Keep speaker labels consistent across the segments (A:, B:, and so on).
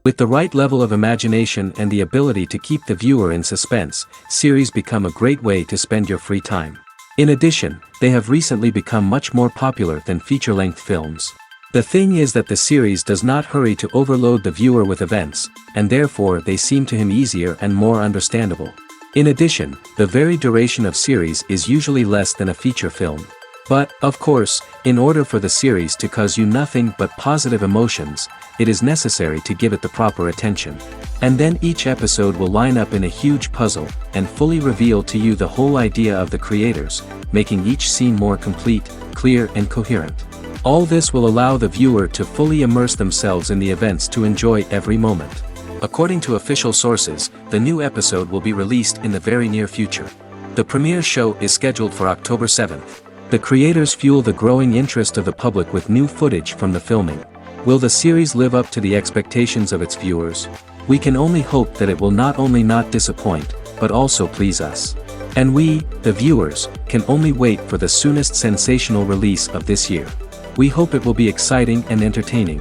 A: With the right level of imagination and the ability to keep the viewer in suspense, series become a great way to spend your free time. In addition, they have recently become much more popular than feature-length films. The thing is that the series does not hurry to overload the viewer with events, and therefore they seem to him easier and more understandable. In addition, the very duration of series is usually less than a feature film. But, of course, in order for the series to cause you nothing but positive emotions, it is necessary to give it the proper attention. And then each episode will line up in a huge puzzle, and fully reveal to you the whole idea of the creators, making each scene more complete, clear and coherent. All this will allow the viewer to fully immerse themselves in the events to enjoy every moment. According to official sources, the new episode will be released in the very near future. The premiere show is scheduled for October 7th. The creators fuel the growing interest of the public with new footage from the filming. Will the series live up to the expectations of its viewers? We can only hope that it will not only not disappoint, but also please us. And we, the viewers, can only wait for the soonest sensational release of this year. We hope it will be exciting and entertaining.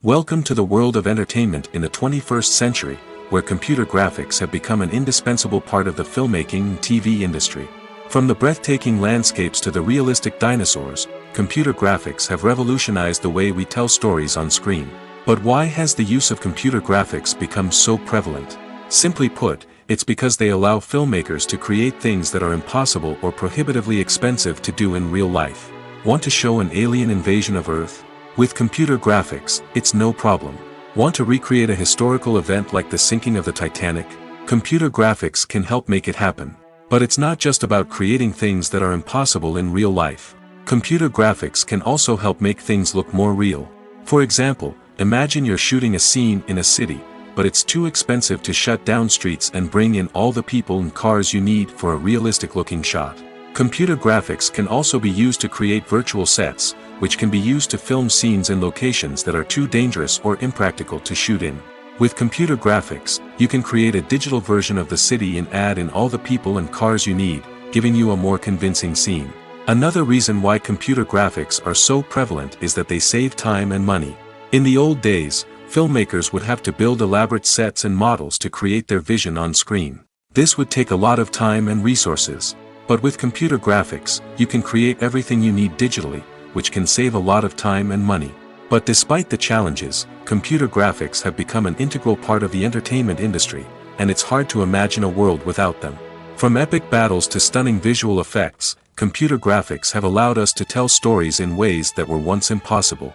A: Welcome to the world of entertainment in the 21st century, where computer graphics have become an indispensable part of the filmmaking and TV industry. From the breathtaking landscapes to the realistic dinosaurs, computer graphics have revolutionized the way we tell stories on screen. But why has the use of computer graphics become so prevalent? Simply put, it's because they allow filmmakers to create things that are impossible or prohibitively expensive to do in real life. Want to show an alien invasion of Earth? With computer graphics, it's no problem. Want to recreate a historical event like the sinking of the Titanic? Computer graphics can help make it happen. But it's not just about creating things that are impossible in real life. Computer graphics can also help make things look more real. For example, imagine you're shooting a scene in a city, but it's too expensive to shut down streets and bring in all the people and cars you need for a realistic-looking shot. Computer graphics can also be used to create virtual sets, which can be used to film scenes in locations that are too dangerous or impractical to shoot in. With computer graphics, you can create a digital version of the city and add in all the people and cars you need, giving you a more convincing scene. Another reason why computer graphics are so prevalent is that they save time and money. In the old days, filmmakers would have to build elaborate sets and models to create their vision on screen. This would take a lot of time and resources. But with computer graphics, you can create everything you need digitally, which can save a lot of time and money. But despite the challenges, computer graphics have become an integral part of the entertainment industry, and it's hard to imagine a world without them. From epic battles to stunning visual effects, computer graphics have allowed us to tell stories in ways that were once impossible.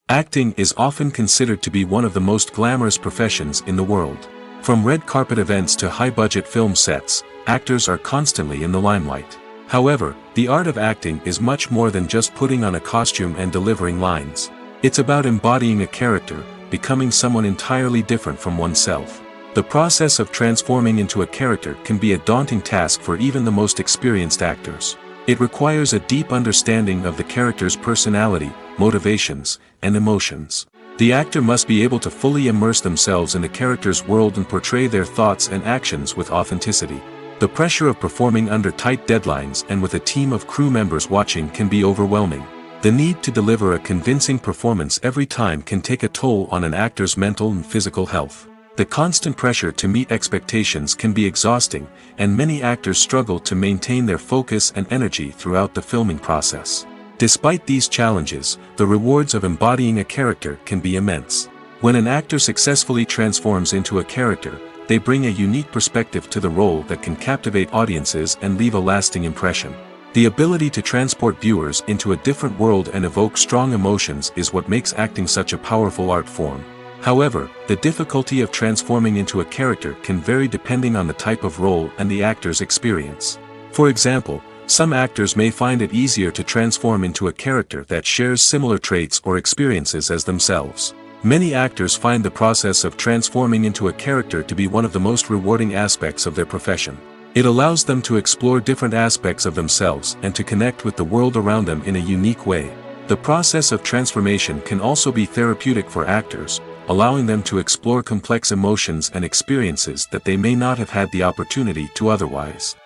A: Acting is often considered to be one of the most glamorous professions in the world. From red carpet events to high-budget film sets, actors are constantly in the limelight. However, the art of acting is much more than just putting on a costume and delivering lines. It's about embodying a character, becoming someone entirely different from oneself. The process of transforming into a character can be a daunting task for even the most experienced actors. It requires a deep understanding of the character's personality, motivations, and emotions. The actor must be able to fully immerse themselves in the character's world and portray their thoughts and actions with authenticity. The pressure of performing under tight deadlines and with a team of crew members watching can be overwhelming. The need to deliver a convincing performance every time can take a toll on an actor's mental and physical health. The constant pressure to meet expectations can be exhausting, and many actors struggle to maintain their focus and energy throughout the filming process. Despite these challenges, the rewards of embodying a character can be immense. When an actor successfully transforms into a character, they bring a unique perspective to the role that can captivate audiences and leave a lasting impression. The ability to transport viewers into a different world and evoke strong emotions is what makes acting such a powerful art form. However, the difficulty of transforming into a character can vary depending on the type of role and the actor's experience. For example, some actors may find it easier to transform into a character that shares similar traits or experiences as themselves. Many actors find the process of transforming into a character to be one of the most rewarding aspects of their profession. It allows them to explore different aspects of themselves and to connect with the world around them in a unique way. The process of transformation can also be therapeutic for actors, allowing them to explore complex emotions and experiences that they may not have had the opportunity to otherwise.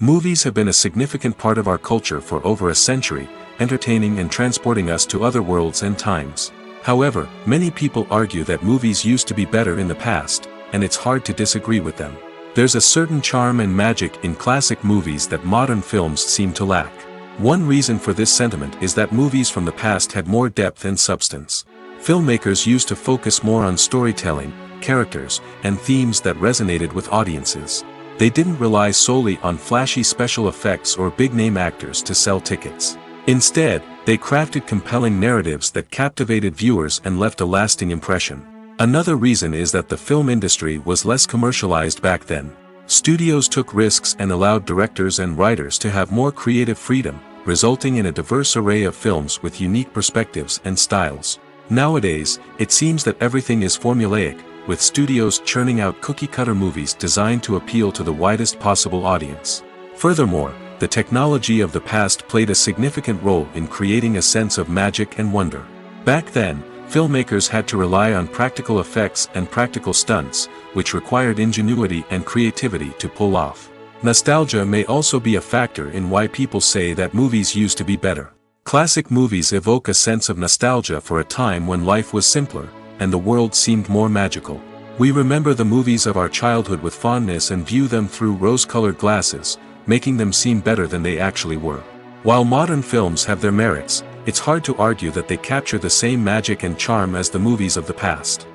A: Movies have been a significant part of our culture for over a century, entertaining and transporting us to other worlds and times. However, many people argue that movies used to be better in the past, and it's hard to disagree with them. There's a certain charm and magic in classic movies that modern films seem to lack. One reason for this sentiment is that movies from the past had more depth and substance. Filmmakers used to focus more on storytelling, characters, and themes that resonated with audiences. They didn't rely solely on flashy special effects or big-name actors to sell tickets. Instead, they crafted compelling narratives that captivated viewers and left a lasting impression. Another reason is that the film industry was less commercialized back then. Studios took risks and allowed directors and writers to have more creative freedom, resulting in a diverse array of films with unique perspectives and styles. Nowadays, it seems that everything is formulaic, with studios churning out cookie-cutter movies designed to appeal to the widest possible audience. Furthermore, the technology of the past played a significant role in creating a sense of magic and wonder. Back then, filmmakers had to rely on practical effects and practical stunts, which required ingenuity and creativity to pull off. Nostalgia may also be a factor in why people say that movies used to be better. Classic movies evoke a sense of nostalgia for a time when life was simpler, and the world seemed more magical. We remember the movies of our childhood with fondness and view them through rose-colored glasses, making them seem better than they actually were. While modern films have their merits, it's hard to argue that they capture the same magic and charm as the movies of the past.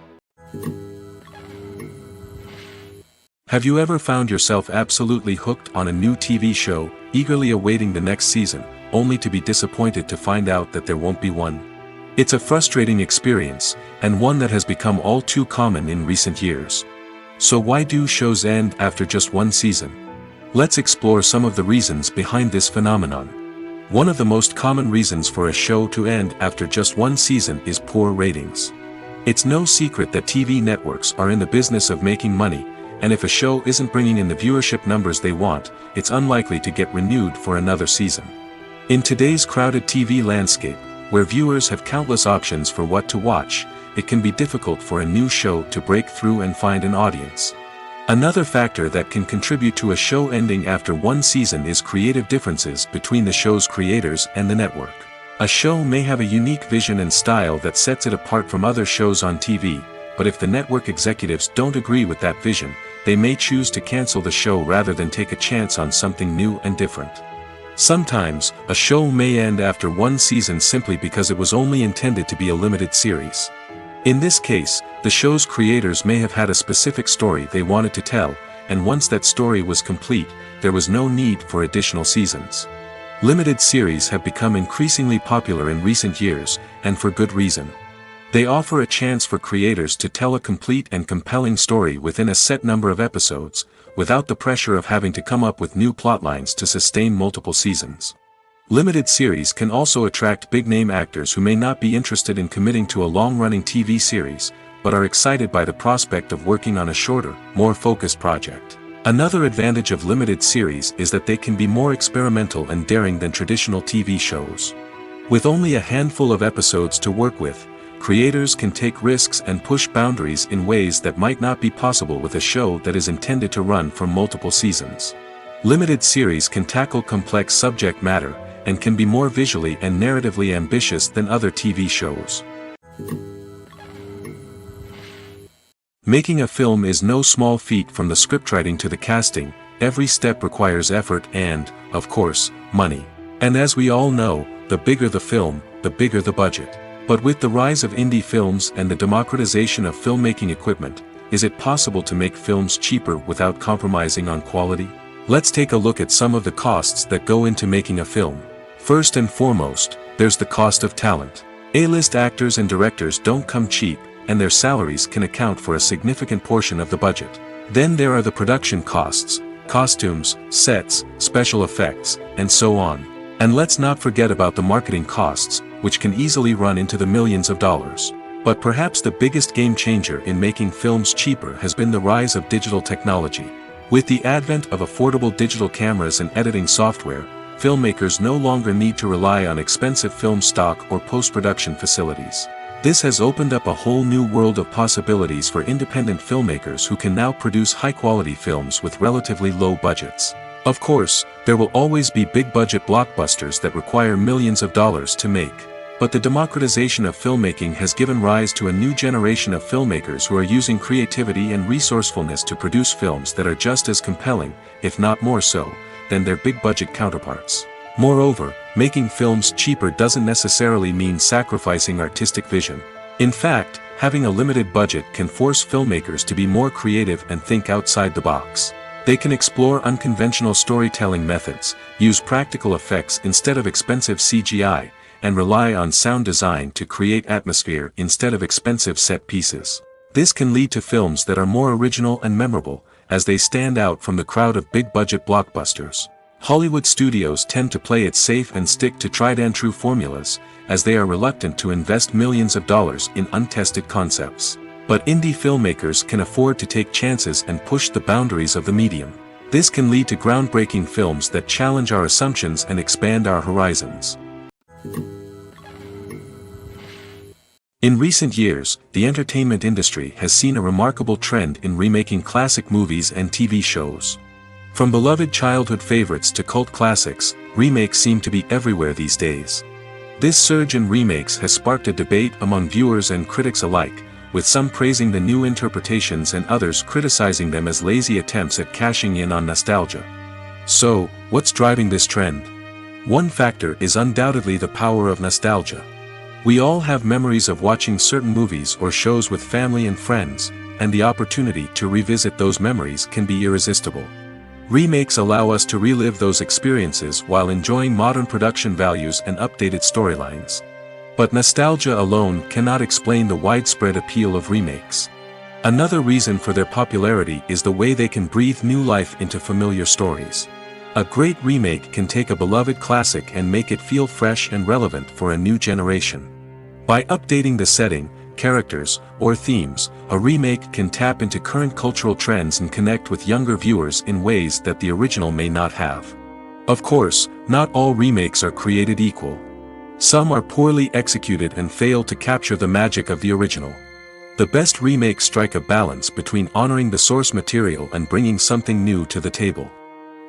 A: Have you ever found yourself absolutely hooked on a new TV show, eagerly awaiting the next season, only to be disappointed to find out that there won't be one? It's a frustrating experience, and one that has become all too common in recent years. So why do shows end after just one season? Let's explore some of the reasons behind this phenomenon. One of the most common reasons for a show to end after just one season is poor ratings. It's no secret that TV networks are in the business of making money, and if a show isn't bringing in the viewership numbers they want, it's unlikely to get renewed for another season. In today's crowded TV landscape, where viewers have countless options for what to watch, it can be difficult for a new show to break through and find an audience. Another factor that can contribute to a show ending after one season is creative differences between the show's creators and the network. A show may have a unique vision and style that sets it apart from other shows on TV, but if the network executives don't agree with that vision, they may choose to cancel the show rather than take a chance on something new and different. Sometimes, a show may end after one season simply because it was only intended to be a limited series. In this case, the show's creators may have had a specific story they wanted to tell, and once that story was complete, there was no need for additional seasons. Limited series have become increasingly popular in recent years, and for good reason. They offer a chance for creators to tell a complete and compelling story within a set number of episodes, without the pressure of having to come up with new plotlines to sustain multiple seasons. Limited series can also attract big-name actors who may not be interested in committing to a long-running TV series, but are excited by the prospect of working on a shorter, more focused project. Another advantage of limited series is that they can be more experimental and daring than traditional TV shows. With only a handful of episodes to work with, creators can take risks and push boundaries in ways that might not be possible with a show that is intended to run for multiple seasons. Limited series can tackle complex subject matter, and can be more visually and narratively ambitious than other TV shows. Making a film is no small feat. From the scriptwriting to the casting, every step requires effort and, of course, money. And as we all know, the bigger the film, the bigger the budget. But with the rise of indie films and the democratization of filmmaking equipment, is it possible to make films cheaper without compromising on quality? Let's take a look at some of the costs that go into making a film. First and foremost, there's the cost of talent. A-list actors and directors don't come cheap, and their salaries can account for a significant portion of the budget. Then there are the production costs, costumes, sets, special effects, and so on. And let's not forget about the marketing costs, which can easily run into the millions of dollars. But perhaps the biggest game changer in making films cheaper has been the rise of digital technology. With the advent of affordable digital cameras and editing software, filmmakers no longer need to rely on expensive film stock or post-production facilities. This has opened up a whole new world of possibilities for independent filmmakers who can now produce high-quality films with relatively low budgets. Of course, there will always be big-budget blockbusters that require millions of dollars to make. But the democratization of filmmaking has given rise to a new generation of filmmakers who are using creativity and resourcefulness to produce films that are just as compelling, if not more so, than their big-budget counterparts. Moreover, making films cheaper doesn't necessarily mean sacrificing artistic vision. In fact, having a limited budget can force filmmakers to be more creative and think outside the box. They can explore unconventional storytelling methods, use practical effects instead of expensive CGI, and rely on sound design to create atmosphere instead of expensive set pieces. This can lead to films that are more original and memorable, as they stand out from the crowd of big-budget blockbusters. Hollywood studios tend to play it safe and stick to tried-and-true formulas, as they are reluctant to invest millions of dollars in untested concepts. But indie filmmakers can afford to take chances and push the boundaries of the medium. This can lead to groundbreaking films that challenge our assumptions and expand our horizons. In recent years, the entertainment industry has seen a remarkable trend in remaking classic movies and TV shows. From beloved childhood favorites to cult classics, remakes seem to be everywhere these days. This surge in remakes has sparked a debate among viewers and critics alike, with some praising the new interpretations and others criticizing them as lazy attempts at cashing in on nostalgia. So, what's driving this trend? One factor is undoubtedly the power of nostalgia. We all have memories of watching certain movies or shows with family and friends, and the opportunity to revisit those memories can be irresistible. Remakes allow us to relive those experiences while enjoying modern production values and updated storylines. But nostalgia alone cannot explain the widespread appeal of remakes. Another reason for their popularity is the way they can breathe new life into familiar stories. A great remake can take a beloved classic and make it feel fresh and relevant for a new generation. By updating the setting, characters, or themes, a remake can tap into current cultural trends and connect with younger viewers in ways that the original may not have. Of course, not all remakes are created equal. Some are poorly executed and fail to capture the magic of the original. The best remakes strike a balance between honoring the source material and bringing something new to the table.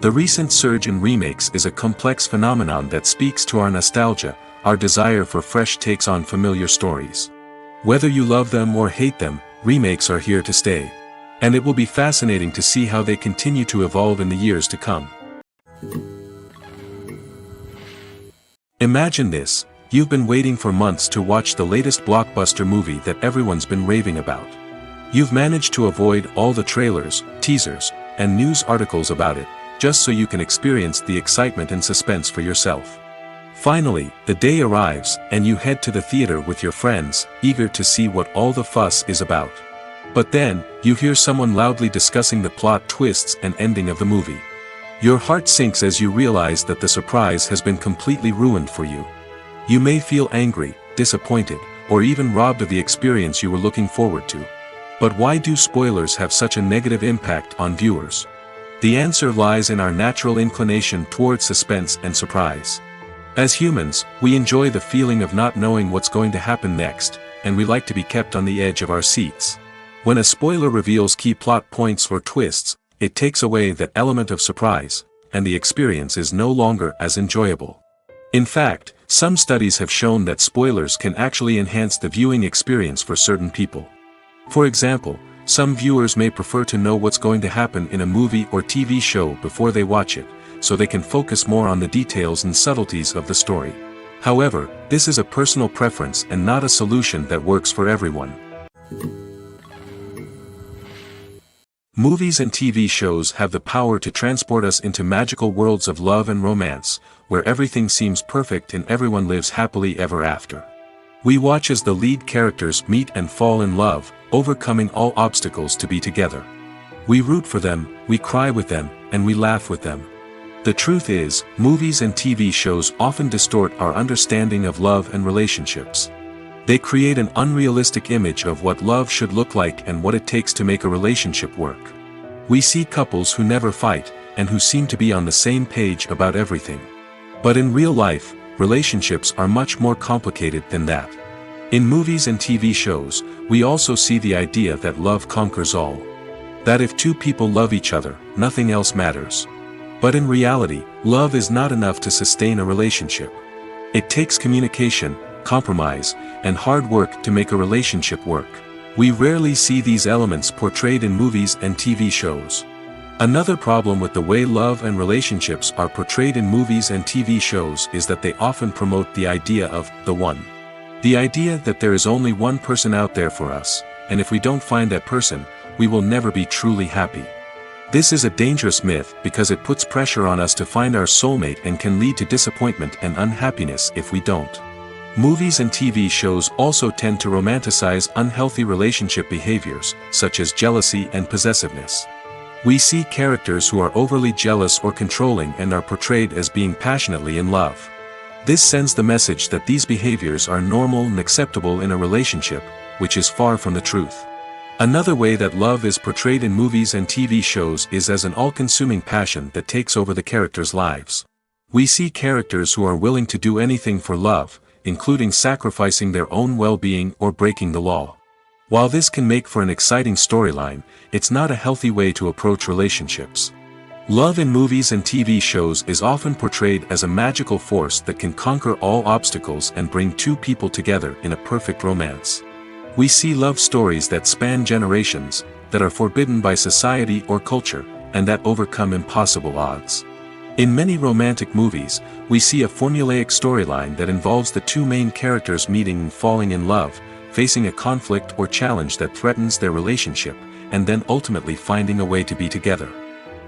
A: The recent surge in remakes is a complex phenomenon that speaks to our nostalgia, our desire for fresh takes on familiar stories. Whether you love them or hate them, remakes are here to stay. And it will be fascinating to see how they continue to evolve in the years to come. Imagine this: you've been waiting for months to watch the latest blockbuster movie that everyone's been raving about. You've managed to avoid all the trailers, teasers, and news articles about it, just so you can experience the excitement and suspense for yourself. Finally, the day arrives, and you head to the theater with your friends, eager to see what all the fuss is about. But then, you hear someone loudly discussing the plot twists and ending of the movie. Your heart sinks as you realize that the surprise has been completely ruined for you. You may feel angry, disappointed, or even robbed of the experience you were looking forward to. But why do spoilers have such a negative impact on viewers? The answer lies in our natural inclination toward suspense and surprise. As humans, we enjoy the feeling of not knowing what's going to happen next, and we like to be kept on the edge of our seats. When a spoiler reveals key plot points or twists, it takes away that element of surprise, and the experience is no longer as enjoyable. In fact, some studies have shown that spoilers can actually enhance the viewing experience for certain people. For example, some viewers may prefer to know what's going to happen in a movie or TV show before they watch it, so they can focus more on the details and subtleties of the story. However, this is a personal preference and not a solution that works for everyone. Movies and TV shows have the power to transport us into magical worlds of love and romance, where everything seems perfect and everyone lives happily ever after. We watch as the lead characters meet and fall in love, overcoming all obstacles to be together. We root for them, we cry with them, and we laugh with them. The truth is, movies and TV shows often distort our understanding of love and relationships. They create an unrealistic image of what love should look like and what it takes to make a relationship work. We see couples who never fight, and who seem to be on the same page about everything. But in real life, relationships are much more complicated than that. In movies and TV shows, we also see the idea that love conquers all. That if two people love each other, nothing else matters. But in reality, love is not enough to sustain a relationship. It takes communication, compromise, and hard work to make a relationship work. We rarely see these elements portrayed in movies and TV shows. Another problem with the way love and relationships are portrayed in movies and TV shows is that they often promote the idea of the one. The idea that there is only one person out there for us, and if we don't find that person, we will never be truly happy. This is a dangerous myth because it puts pressure on us to find our soulmate and can lead to disappointment and unhappiness if we don't. Movies and TV shows also tend to romanticize unhealthy relationship behaviors, such as jealousy and possessiveness. We see characters who are overly jealous or controlling and are portrayed as being passionately in love. This sends the message that these behaviors are normal and acceptable in a relationship, which is far from the truth. Another way that love is portrayed in movies and TV shows is as an all-consuming passion that takes over the characters' lives. We see characters who are willing to do anything for love, including sacrificing their own well-being or breaking the law. While this can make for an exciting storyline, it's not a healthy way to approach relationships. Love in movies and TV shows is often portrayed as a magical force that can conquer all obstacles and bring two people together in a perfect romance. We see love stories that span generations, that are forbidden by society or culture, and that overcome impossible odds. In many romantic movies, we see a formulaic storyline that involves the two main characters meeting and falling in love, facing a conflict or challenge that threatens their relationship, and then ultimately finding a way to be together.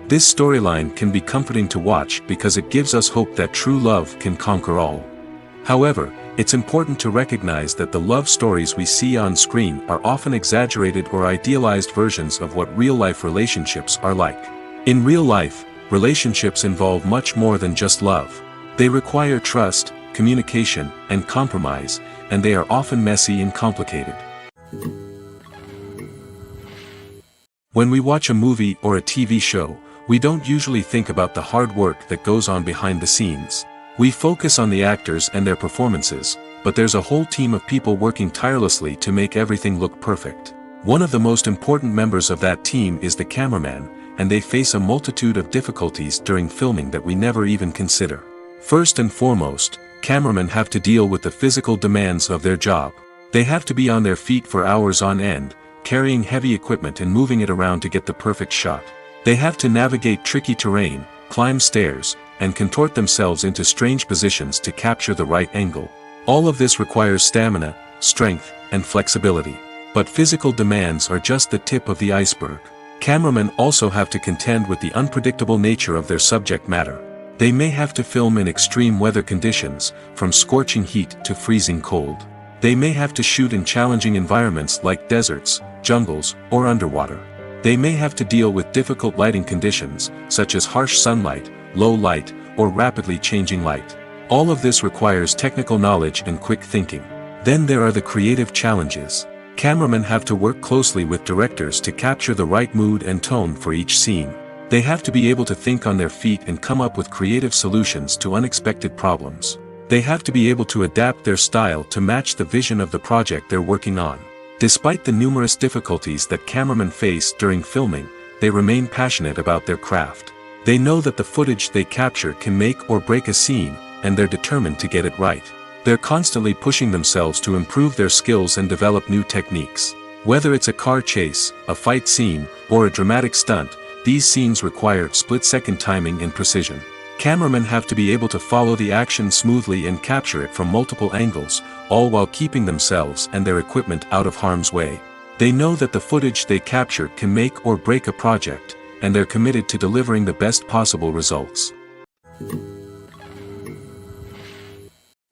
A: This storyline can be comforting to watch because it gives us hope that true love can conquer all. However, it's important to recognize that the love stories we see on screen are often exaggerated or idealized versions of what real-life relationships are like. In real life, relationships involve much more than just love. They require trust, communication, and compromise, and they are often messy and complicated. When we watch a movie or a TV show, we don't usually think about the hard work that goes on behind the scenes. We focus on the actors and their performances, but there's a whole team of people working tirelessly to make everything look perfect. One of the most important members of that team is the cameraman, and they face a multitude of difficulties during filming that we never even consider. First and foremost, cameramen have to deal with the physical demands of their job. They have to be on their feet for hours on end, carrying heavy equipment and moving it around to get the perfect shot. They have to navigate tricky terrain, climb stairs, and contort themselves into strange positions to capture the right angle. All of this requires stamina, strength, and flexibility. But physical demands are just the tip of the iceberg. Cameramen also have to contend with the unpredictable nature of their subject matter. They may have to film in extreme weather conditions, from scorching heat to freezing cold. They may have to shoot in challenging environments like deserts, jungles, or underwater. They may have to deal with difficult lighting conditions, such as harsh sunlight, low light, or rapidly changing light. All of this requires technical knowledge and quick thinking. Then there are the creative challenges. Cameramen have to work closely with directors to capture the right mood and tone for each scene. They have to be able to think on their feet and come up with creative solutions to unexpected problems. They have to be able to adapt their style to match the vision of the project they're working on. Despite the numerous difficulties that cameramen face during filming, they remain passionate about their craft. They know that the footage they capture can make or break a scene, and they're determined to get it right. They're constantly pushing themselves to improve their skills and develop new techniques. Whether it's a car chase, a fight scene, or a dramatic stunt, these scenes require split-second timing and precision. Cameramen have to be able to follow the action smoothly and capture it from multiple angles, all while keeping themselves and their equipment out of harm's way. They know that the footage they capture can make or break a project, and they're committed to delivering the best possible results.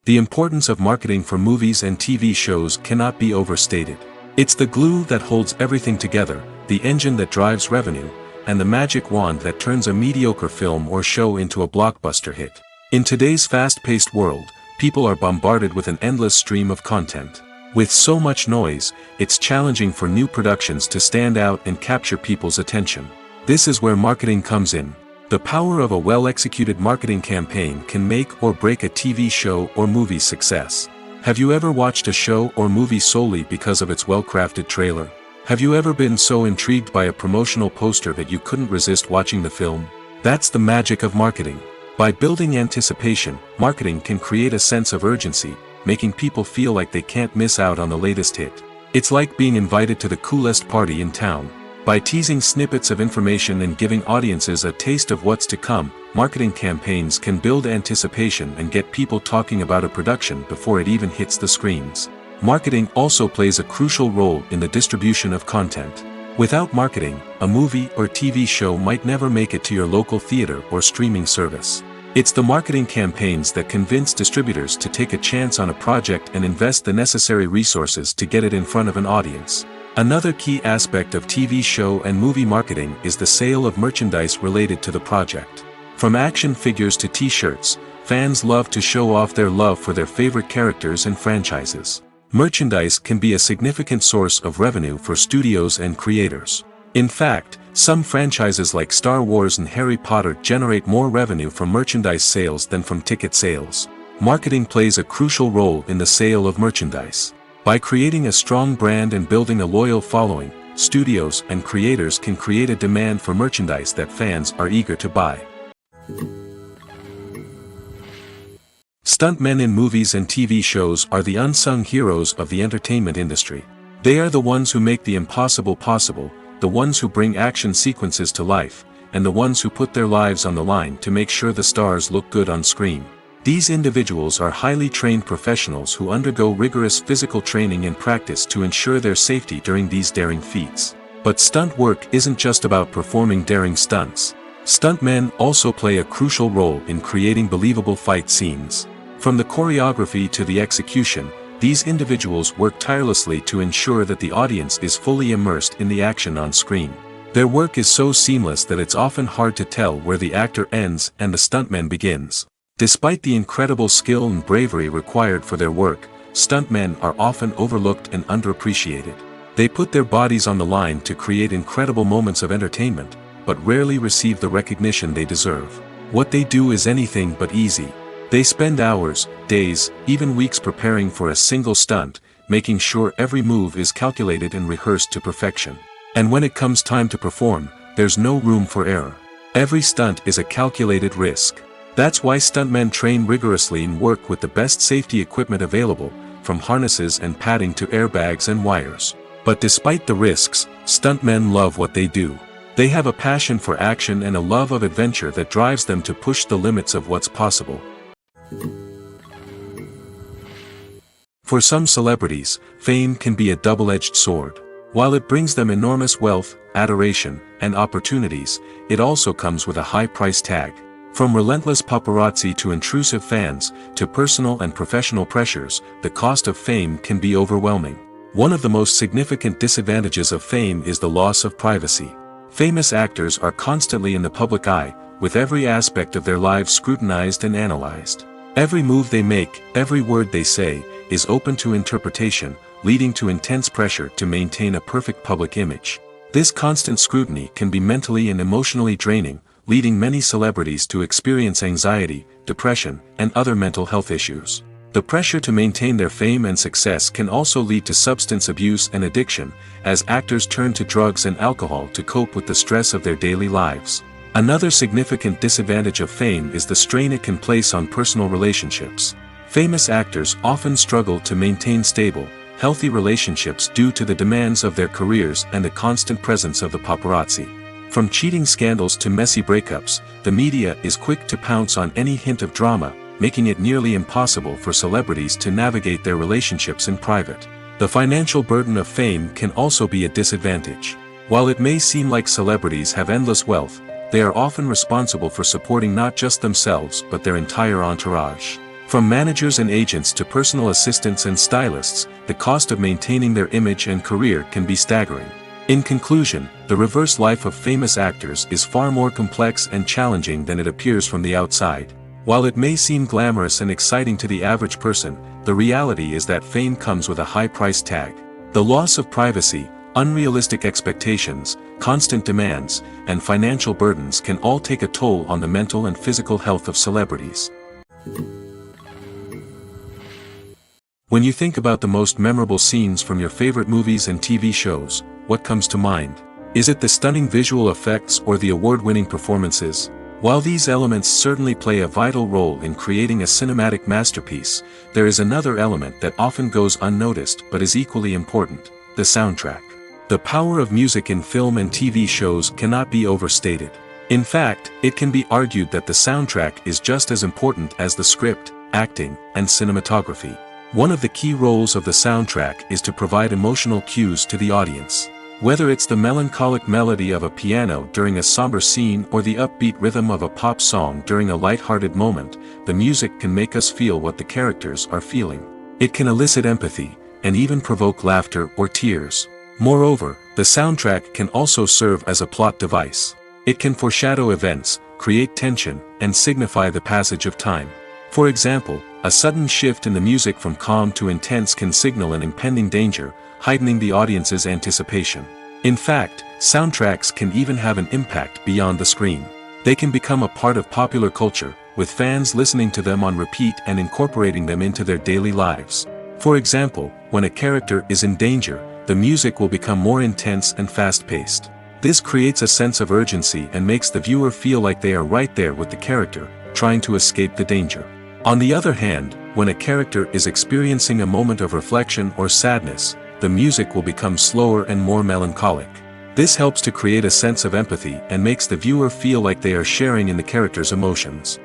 A: The importance of marketing for movies and TV shows cannot be overstated. It's the glue that holds everything together, the engine that drives revenue, and the magic wand that turns a mediocre film or show into a blockbuster hit. In today's fast-paced world, people are bombarded with an endless stream of content. With so much noise, it's challenging for new productions to stand out and capture people's attention. This is where marketing comes in. The power of a well-executed marketing campaign can make or break a TV show or movie's success. Have you ever watched a show or movie solely because of its well-crafted trailer? Have you ever been so intrigued by a promotional poster that you couldn't resist watching the film? That's the magic of marketing. By building anticipation, marketing can create a sense of urgency, making people feel like they can't miss out on the latest hit. It's like being invited to the coolest party in town. By teasing snippets of information and giving audiences a taste of what's to come, marketing campaigns can build anticipation and get people talking about a production before it even hits the screens. Marketing also plays a crucial role in the distribution of content. Without marketing, a movie or TV show might never make it to your local theater or streaming service. It's the marketing campaigns that convince distributors to take a chance on a project and invest the necessary resources to get it in front of an audience. Another key aspect of TV show and movie marketing is the sale of merchandise related to the project. From action figures to t-shirts, fans love to show off their love for their favorite characters and franchises. Merchandise can be a significant source of revenue for studios and creators. In fact, some franchises like Star Wars and Harry Potter generate more revenue from merchandise sales than from ticket sales. Marketing plays a crucial role in the sale of merchandise. By creating a strong brand and building a loyal following, studios and creators can create a demand for merchandise that fans are eager to buy. Stuntmen in movies and TV shows are the unsung heroes of the entertainment industry. They are the ones who make the impossible possible, the ones who bring action sequences to life, and the ones who put their lives on the line to make sure the stars look good on screen. These individuals are highly trained professionals who undergo rigorous physical training and practice to ensure their safety during these daring feats. But stunt work isn't just about performing daring stunts. Stuntmen also play a crucial role in creating believable fight scenes. From the choreography to the execution, these individuals work tirelessly to ensure that the audience is fully immersed in the action on screen. Their work is so seamless that it's often hard to tell where the actor ends and the stuntman begins. Despite the incredible skill and bravery required for their work, stuntmen are often overlooked and underappreciated. They put their bodies on the line to create incredible moments of entertainment, but rarely receive the recognition they deserve. What they do is anything but easy. They spend hours, days, even weeks preparing for a single stunt, making sure every move is calculated and rehearsed to perfection. And when it comes time to perform, there's no room for error. Every stunt is a calculated risk. That's why stuntmen train rigorously and work with the best safety equipment available, from harnesses and padding to airbags and wires. But despite the risks, stuntmen love what they do. They have a passion for action and a love of adventure that drives them to push the limits of what's possible. For some celebrities, fame can be a double-edged sword. While it brings them enormous wealth, adoration, and opportunities, it also comes with a high price tag. From relentless paparazzi to intrusive fans, to personal and professional pressures, the cost of fame can be overwhelming. One of the most significant disadvantages of fame is the loss of privacy. Famous actors are constantly in the public eye, with every aspect of their lives scrutinized and analyzed. Every move they make, every word they say, is open to interpretation, leading to intense pressure to maintain a perfect public image. This constant scrutiny can be mentally and emotionally draining, leading many celebrities to experience anxiety, depression, and other mental health issues. The pressure to maintain their fame and success can also lead to substance abuse and addiction, as actors turn to drugs and alcohol to cope with the stress of their daily lives. Another significant disadvantage of fame is the strain it can place on personal relationships. Famous actors often struggle to maintain stable, healthy relationships due to the demands of their careers and the constant presence of the paparazzi. From cheating scandals to messy breakups, the media is quick to pounce on any hint of drama, making it nearly impossible for celebrities to navigate their relationships in private. The financial burden of fame can also be a disadvantage. While it may seem like celebrities have endless wealth, they are often responsible for supporting not just themselves but their entire entourage. From managers and agents to personal assistants and stylists, the cost of maintaining their image and career can be staggering. In conclusion, the reverse life of famous actors is far more complex and challenging than it appears from the outside. While it may seem glamorous and exciting to the average person, the reality is that fame comes with a high price tag. The loss of privacy, unrealistic expectations, constant demands, and financial burdens can all take a toll on the mental and physical health of celebrities. When you think about the most memorable scenes from your favorite movies and TV shows, what comes to mind? Is it the stunning visual effects or the award-winning performances? While these elements certainly play a vital role in creating a cinematic masterpiece, there is another element that often goes unnoticed but is equally important: the soundtrack. The power of music in film and TV shows cannot be overstated. In fact, it can be argued that the soundtrack is just as important as the script, acting, and cinematography. One of the key roles of the soundtrack is to provide emotional cues to the audience. Whether it's the melancholic melody of a piano during a somber scene or the upbeat rhythm of a pop song during a light-hearted moment, the music can make us feel what the characters are feeling. It can elicit empathy, and even provoke laughter or tears. Moreover, the soundtrack can also serve as a plot device. It can foreshadow events, create tension, and signify the passage of time. For example, a sudden shift in the music from calm to intense can signal an impending danger, heightening the audience's anticipation. In fact, soundtracks can even have an impact beyond the screen. They can become a part of popular culture, with fans listening to them on repeat and incorporating them into their daily lives. For example, when a character is in danger, the music will become more intense and fast-paced. This creates a sense of urgency and makes the viewer feel like they are right there with the character, trying to escape the danger. On the other hand, when a character is experiencing a moment of reflection or sadness, the music will become slower and more melancholic. This helps to create a sense of empathy and makes the viewer feel like they are sharing in the character's emotions.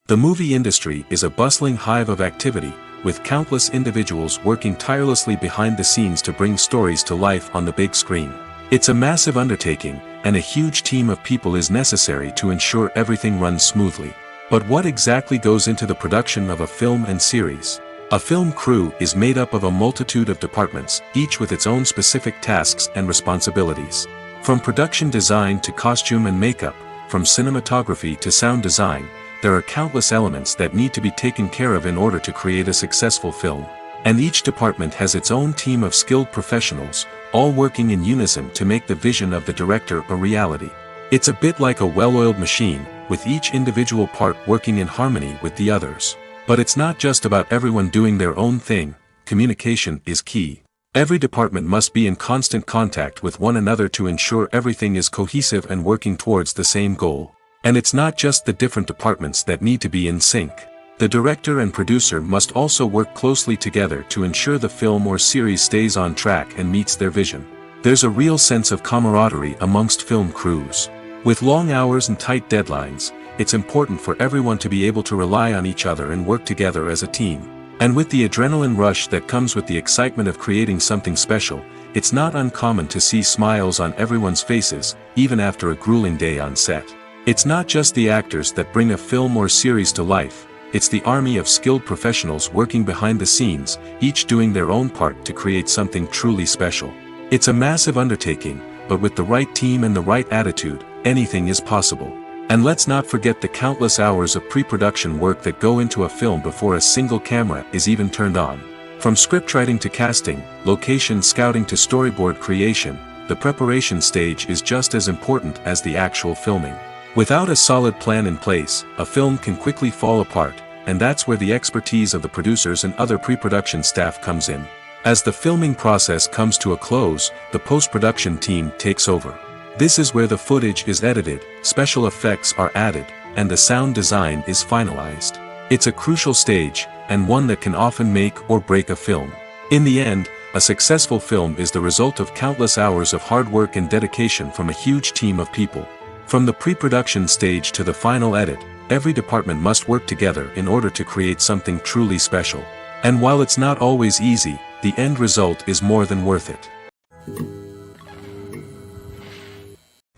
A: The movie industry is a bustling hive of activity, with countless individuals working tirelessly behind the scenes to bring stories to life on the big screen. It's a massive undertaking, and a huge team of people is necessary to ensure everything runs smoothly. But what exactly goes into the production of a film and series? A film crew is made up of a multitude of departments, each with its own specific tasks and responsibilities. From production design to costume and makeup, from cinematography to sound design, there are countless elements that need to be taken care of in order to create a successful film. And each department has its own team of skilled professionals, all working in unison to make the vision of the director a reality. It's a bit like a well-oiled machine, with each individual part working in harmony with the others. But it's not just about everyone doing their own thing. Communication is key. Every department must be in constant contact with one another to ensure everything is cohesive and working towards the same goal. And it's not just the different departments that need to be in sync. The director and producer must also work closely together to ensure the film or series stays on track and meets their vision. There's a real sense of camaraderie amongst film crews. With long hours and tight deadlines, it's important for everyone to be able to rely on each other and work together as a team. And with the adrenaline rush that comes with the excitement of creating something special, it's not uncommon to see smiles on everyone's faces, even after a grueling day on set. It's not just the actors that bring a film or series to life, it's the army of skilled professionals working behind the scenes, each doing their own part to create something truly special. It's a massive undertaking, but with the right team and the right attitude, anything is possible. And let's not forget the countless hours of pre-production work that go into a film before a single camera is even turned on. From scriptwriting to casting, location scouting to storyboard creation, the preparation stage is just as important as the actual filming. Without a solid plan in place, a film can quickly fall apart, and that's where the expertise of the producers and other pre-production staff comes in. As the filming process comes to a close, the post-production team takes over. This is where the footage is edited, special effects are added, and the sound design is finalized. It's a crucial stage, and one that can often make or break a film. In the end, a successful film is the result of countless hours of hard work and dedication from a huge team of people. From the pre-production stage to the final edit, every department must work together in order to create something truly special. And while it's not always easy, the end result is more than worth it.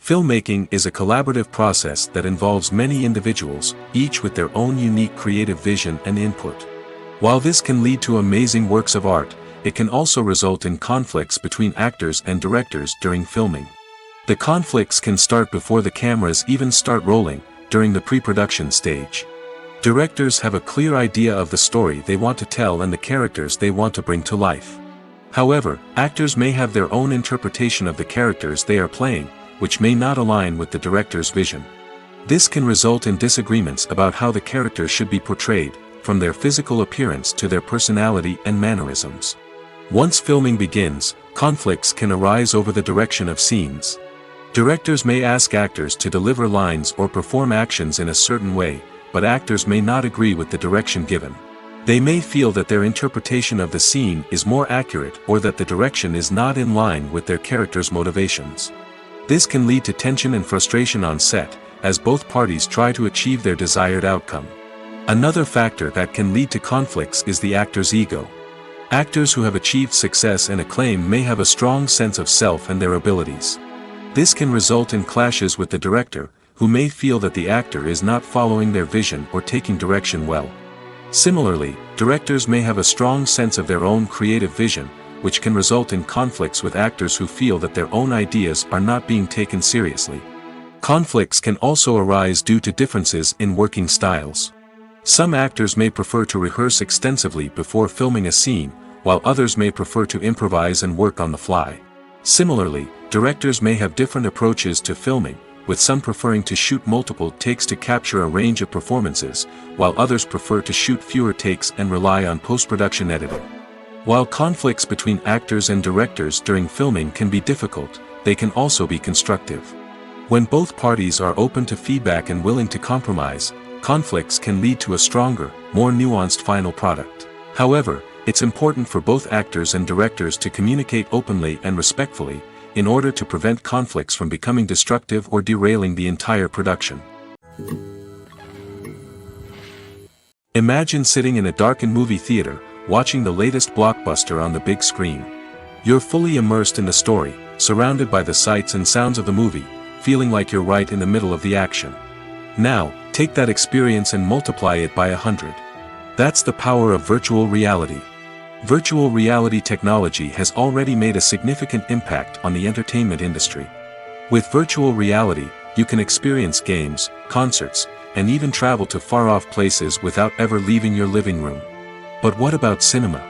A: Filmmaking is a collaborative process that involves many individuals, each with their own unique creative vision and input. While this can lead to amazing works of art, it can also result in conflicts between actors and directors during filming. The conflicts can start before the cameras even start rolling, during the pre-production stage. Directors have a clear idea of the story they want to tell and the characters they want to bring to life. However, actors may have their own interpretation of the characters they are playing, which may not align with the director's vision. This can result in disagreements about how the characters should be portrayed, from their physical appearance to their personality and mannerisms. Once filming begins, conflicts can arise over the direction of scenes. Directors may ask actors to deliver lines or perform actions in a certain way, but actors may not agree with the direction given. They may feel that their interpretation of the scene is more accurate or that the direction is not in line with their character's motivations. This can lead to tension and frustration on set, as both parties try to achieve their desired outcome. Another factor that can lead to conflicts is the actor's ego. Actors who have achieved success and acclaim may have a strong sense of self and their abilities. This can result in clashes with the director, who may feel that the actor is not following their vision or taking direction well. Similarly, directors may have a strong sense of their own creative vision, which can result in conflicts with actors who feel that their own ideas are not being taken seriously. Conflicts can also arise due to differences in working styles. Some actors may prefer to rehearse extensively before filming a scene, while others may prefer to improvise and work on the fly. Similarly, directors may have different approaches to filming, with some preferring to shoot multiple takes to capture a range of performances, while others prefer to shoot fewer takes and rely on post-production editing. While conflicts between actors and directors during filming can be difficult, they can also be constructive. When both parties are open to feedback and willing to compromise, conflicts can lead to a stronger, more nuanced final product. However, it's important for both actors and directors to communicate openly and respectfully, in order to prevent conflicts from becoming destructive or derailing the entire production. Imagine sitting in a darkened movie theater, watching the latest blockbuster on the big screen. You're fully immersed in the story, surrounded by the sights and sounds of the movie, feeling like you're right in the middle of the action. Now, take that experience and multiply it by 100. That's the power of virtual reality. Virtual reality technology has already made a significant impact on the entertainment industry. With virtual reality, you can experience games, concerts, and even travel to far-off places without ever leaving your living room. But what about cinema?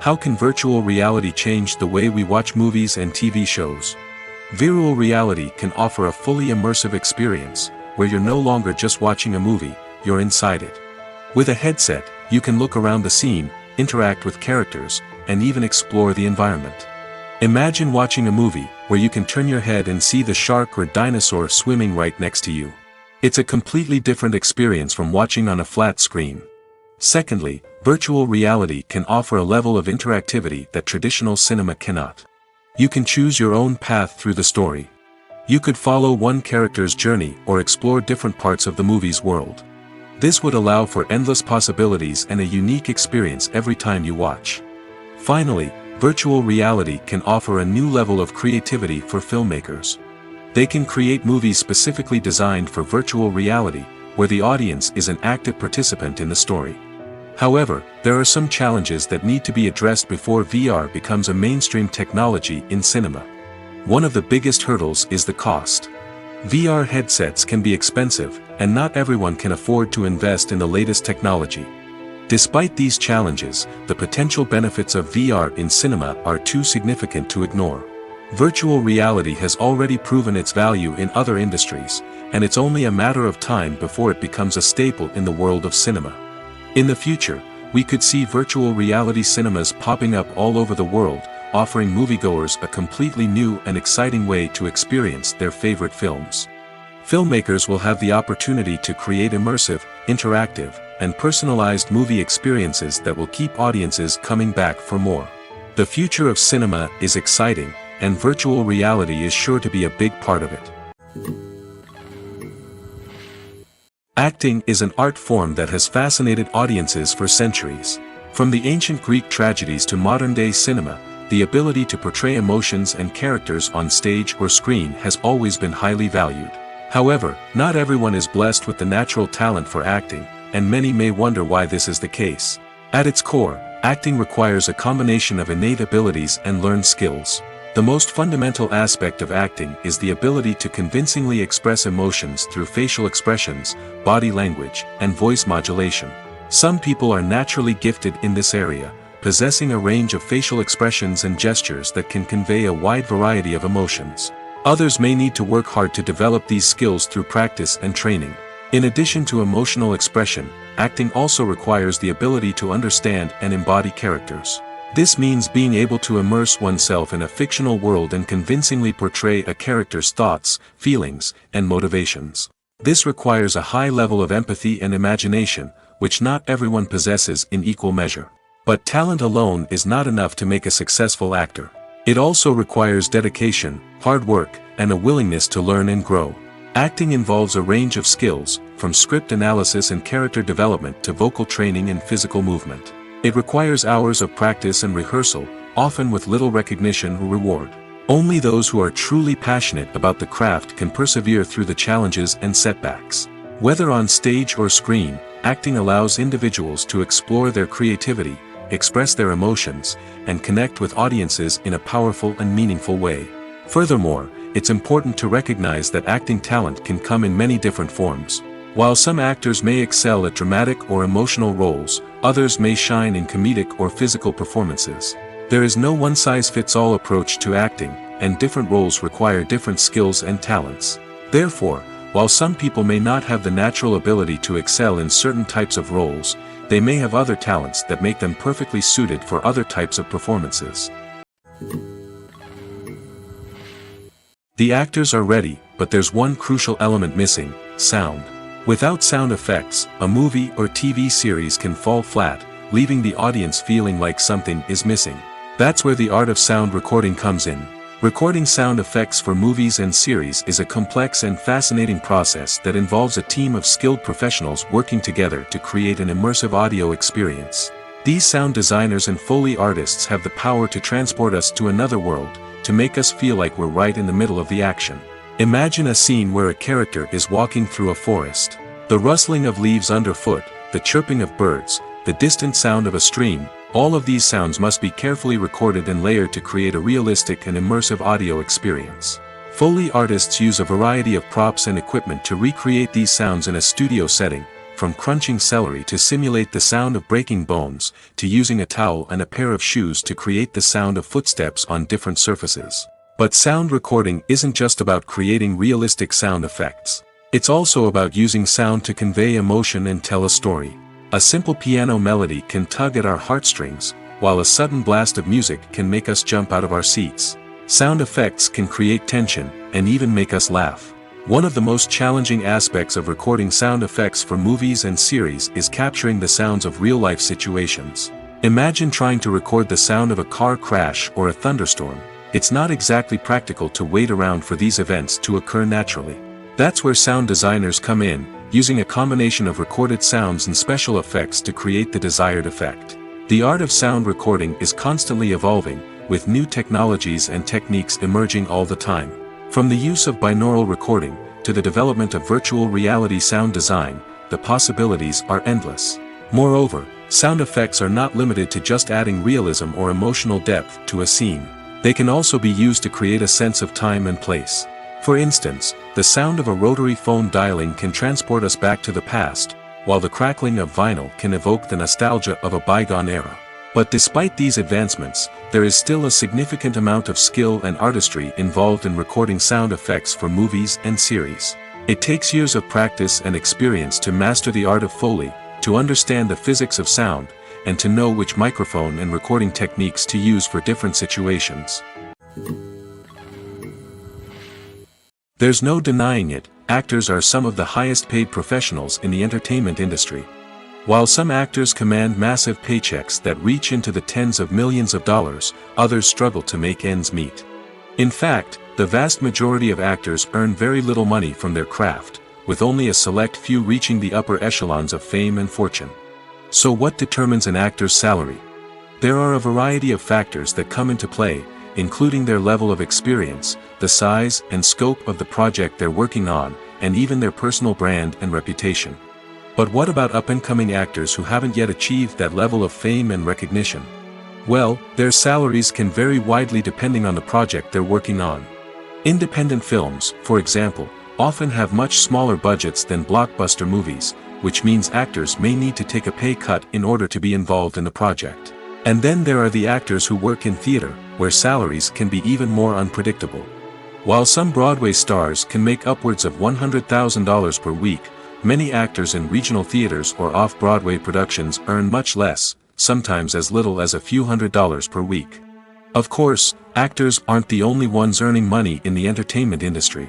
A: How can virtual reality change the way we watch movies and TV shows? Virtual reality can offer a fully immersive experience, where you're no longer just watching a movie, you're inside it. With a headset, you can look around the scene, interact with characters, and even explore the environment. Imagine watching a movie where you can turn your head and see the shark or dinosaur swimming right next to you. It's a completely different experience from watching on a flat screen. Secondly, virtual reality can offer a level of interactivity that traditional cinema cannot. You can choose your own path through the story. You could follow one character's journey or explore different parts of the movie's world. This would allow for endless possibilities and a unique experience every time you watch. Finally, virtual reality can offer a new level of creativity for filmmakers. They can create movies specifically designed for virtual reality, where the audience is an active participant in the story. However, there are some challenges that need to be addressed before VR becomes a mainstream technology in cinema. One of the biggest hurdles is the cost. VR headsets can be expensive, and not everyone can afford to invest in the latest technology. Despite these challenges, the potential benefits of VR in cinema are too significant to ignore. Virtual reality has already proven its value in other industries, and it's only a matter of time before it becomes a staple in the world of cinema. In the future, we could see virtual reality cinemas popping up all over the world, offering moviegoers a completely new and exciting way to experience their favorite films. Filmmakers will have the opportunity to create immersive, interactive, and personalized movie experiences that will keep audiences coming back for more. The future of cinema is exciting, and virtual reality is sure to be a big part of it. Acting is an art form that has fascinated audiences for centuries. From the ancient Greek tragedies to modern-day cinema, the ability to portray emotions and characters on stage or screen has always been highly valued. However, not everyone is blessed with the natural talent for acting, and many may wonder why this is the case. At its core, acting requires a combination of innate abilities and learned skills. The most fundamental aspect of acting is the ability to convincingly express emotions through facial expressions, body language, and voice modulation. Some people are naturally gifted in this area, possessing a range of facial expressions and gestures that can convey a wide variety of emotions. Others may need to work hard to develop these skills through practice and training. In addition to emotional expression, acting also requires the ability to understand and embody characters. This means being able to immerse oneself in a fictional world and convincingly portray a character's thoughts, feelings, and motivations. This requires a high level of empathy and imagination, which not everyone possesses in equal measure. But talent alone is not enough to make a successful actor. It also requires dedication, hard work, and a willingness to learn and grow. Acting involves a range of skills, from script analysis and character development to vocal training and physical movement. It requires hours of practice and rehearsal, often with little recognition or reward. Only those who are truly passionate about the craft can persevere through the challenges and setbacks. Whether on stage or screen, acting allows individuals to explore their creativity, express their emotions, and connect with audiences in a powerful and meaningful way. Furthermore, it's important to recognize that acting talent can come in many different forms. While some actors may excel at dramatic or emotional roles, others may shine in comedic or physical performances. There is no one-size-fits-all approach to acting, and different roles require different skills and talents. Therefore, while some people may not have the natural ability to excel in certain types of roles, they may have other talents that make them perfectly suited for other types of performances. The actors are ready, but there's one crucial element missing: sound. Without sound effects, a movie or TV series can fall flat, leaving the audience feeling like something is missing. That's where the art of sound recording comes in. Recording sound effects for movies and series is a complex and fascinating process that involves a team of skilled professionals working together to create an immersive audio experience. These sound designers and Foley artists have the power to transport us to another world, to make us feel like we're right in the middle of the action. Imagine a scene where a character is walking through a forest. The rustling of leaves underfoot, the chirping of birds, the distant sound of a stream, all of these sounds must be carefully recorded and layered to create a realistic and immersive audio experience. Foley artists use a variety of props and equipment to recreate these sounds in a studio setting, from crunching celery to simulate the sound of breaking bones, to using a towel and a pair of shoes to create the sound of footsteps on different surfaces. But sound recording isn't just about creating realistic sound effects. It's also about using sound to convey emotion and tell a story. A simple piano melody can tug at our heartstrings, while a sudden blast of music can make us jump out of our seats. Sound effects can create tension, and even make us laugh. One of the most challenging aspects of recording sound effects for movies and series is capturing the sounds of real-life situations. Imagine trying to record the sound of a car crash or a thunderstorm. It's not exactly practical to wait around for these events to occur naturally. That's where sound designers come in, using a combination of recorded sounds and special effects to create the desired effect. The art of sound recording is constantly evolving, with new technologies and techniques emerging all the time. From the use of binaural recording, to the development of virtual reality sound design, the possibilities are endless. Moreover, sound effects are not limited to just adding realism or emotional depth to a scene. They can also be used to create a sense of time and place. For instance, the sound of a rotary phone dialing can transport us back to the past, while the crackling of vinyl can evoke the nostalgia of a bygone era. But despite these advancements, there is still a significant amount of skill and artistry involved in recording sound effects for movies and series. It takes years of practice and experience to master the art of Foley, to understand the physics of sound, and to know which microphone and recording techniques to use for different situations. There's no denying it, actors are some of the highest paid professionals in the entertainment industry. While some actors command massive paychecks that reach into the tens of millions of dollars, others struggle to make ends meet. In fact, the vast majority of actors earn very little money from their craft, with only a select few reaching the upper echelons of fame and fortune. So what determines an actor's salary? There are a variety of factors that come into play, including their level of experience, the size and scope of the project they're working on, and even their personal brand and reputation. But what about up-and-coming actors who haven't yet achieved that level of fame and recognition? Well, their salaries can vary widely depending on the project they're working on. Independent films, for example, often have much smaller budgets than blockbuster movies, which means actors may need to take a pay cut in order to be involved in the project. And then there are the actors who work in theater, where salaries can be even more unpredictable. While some Broadway stars can make upwards of $100,000 per week, many actors in regional theaters or off-Broadway productions earn much less, sometimes as little as a few $100s per week. Of course, actors aren't the only ones earning money in the entertainment industry.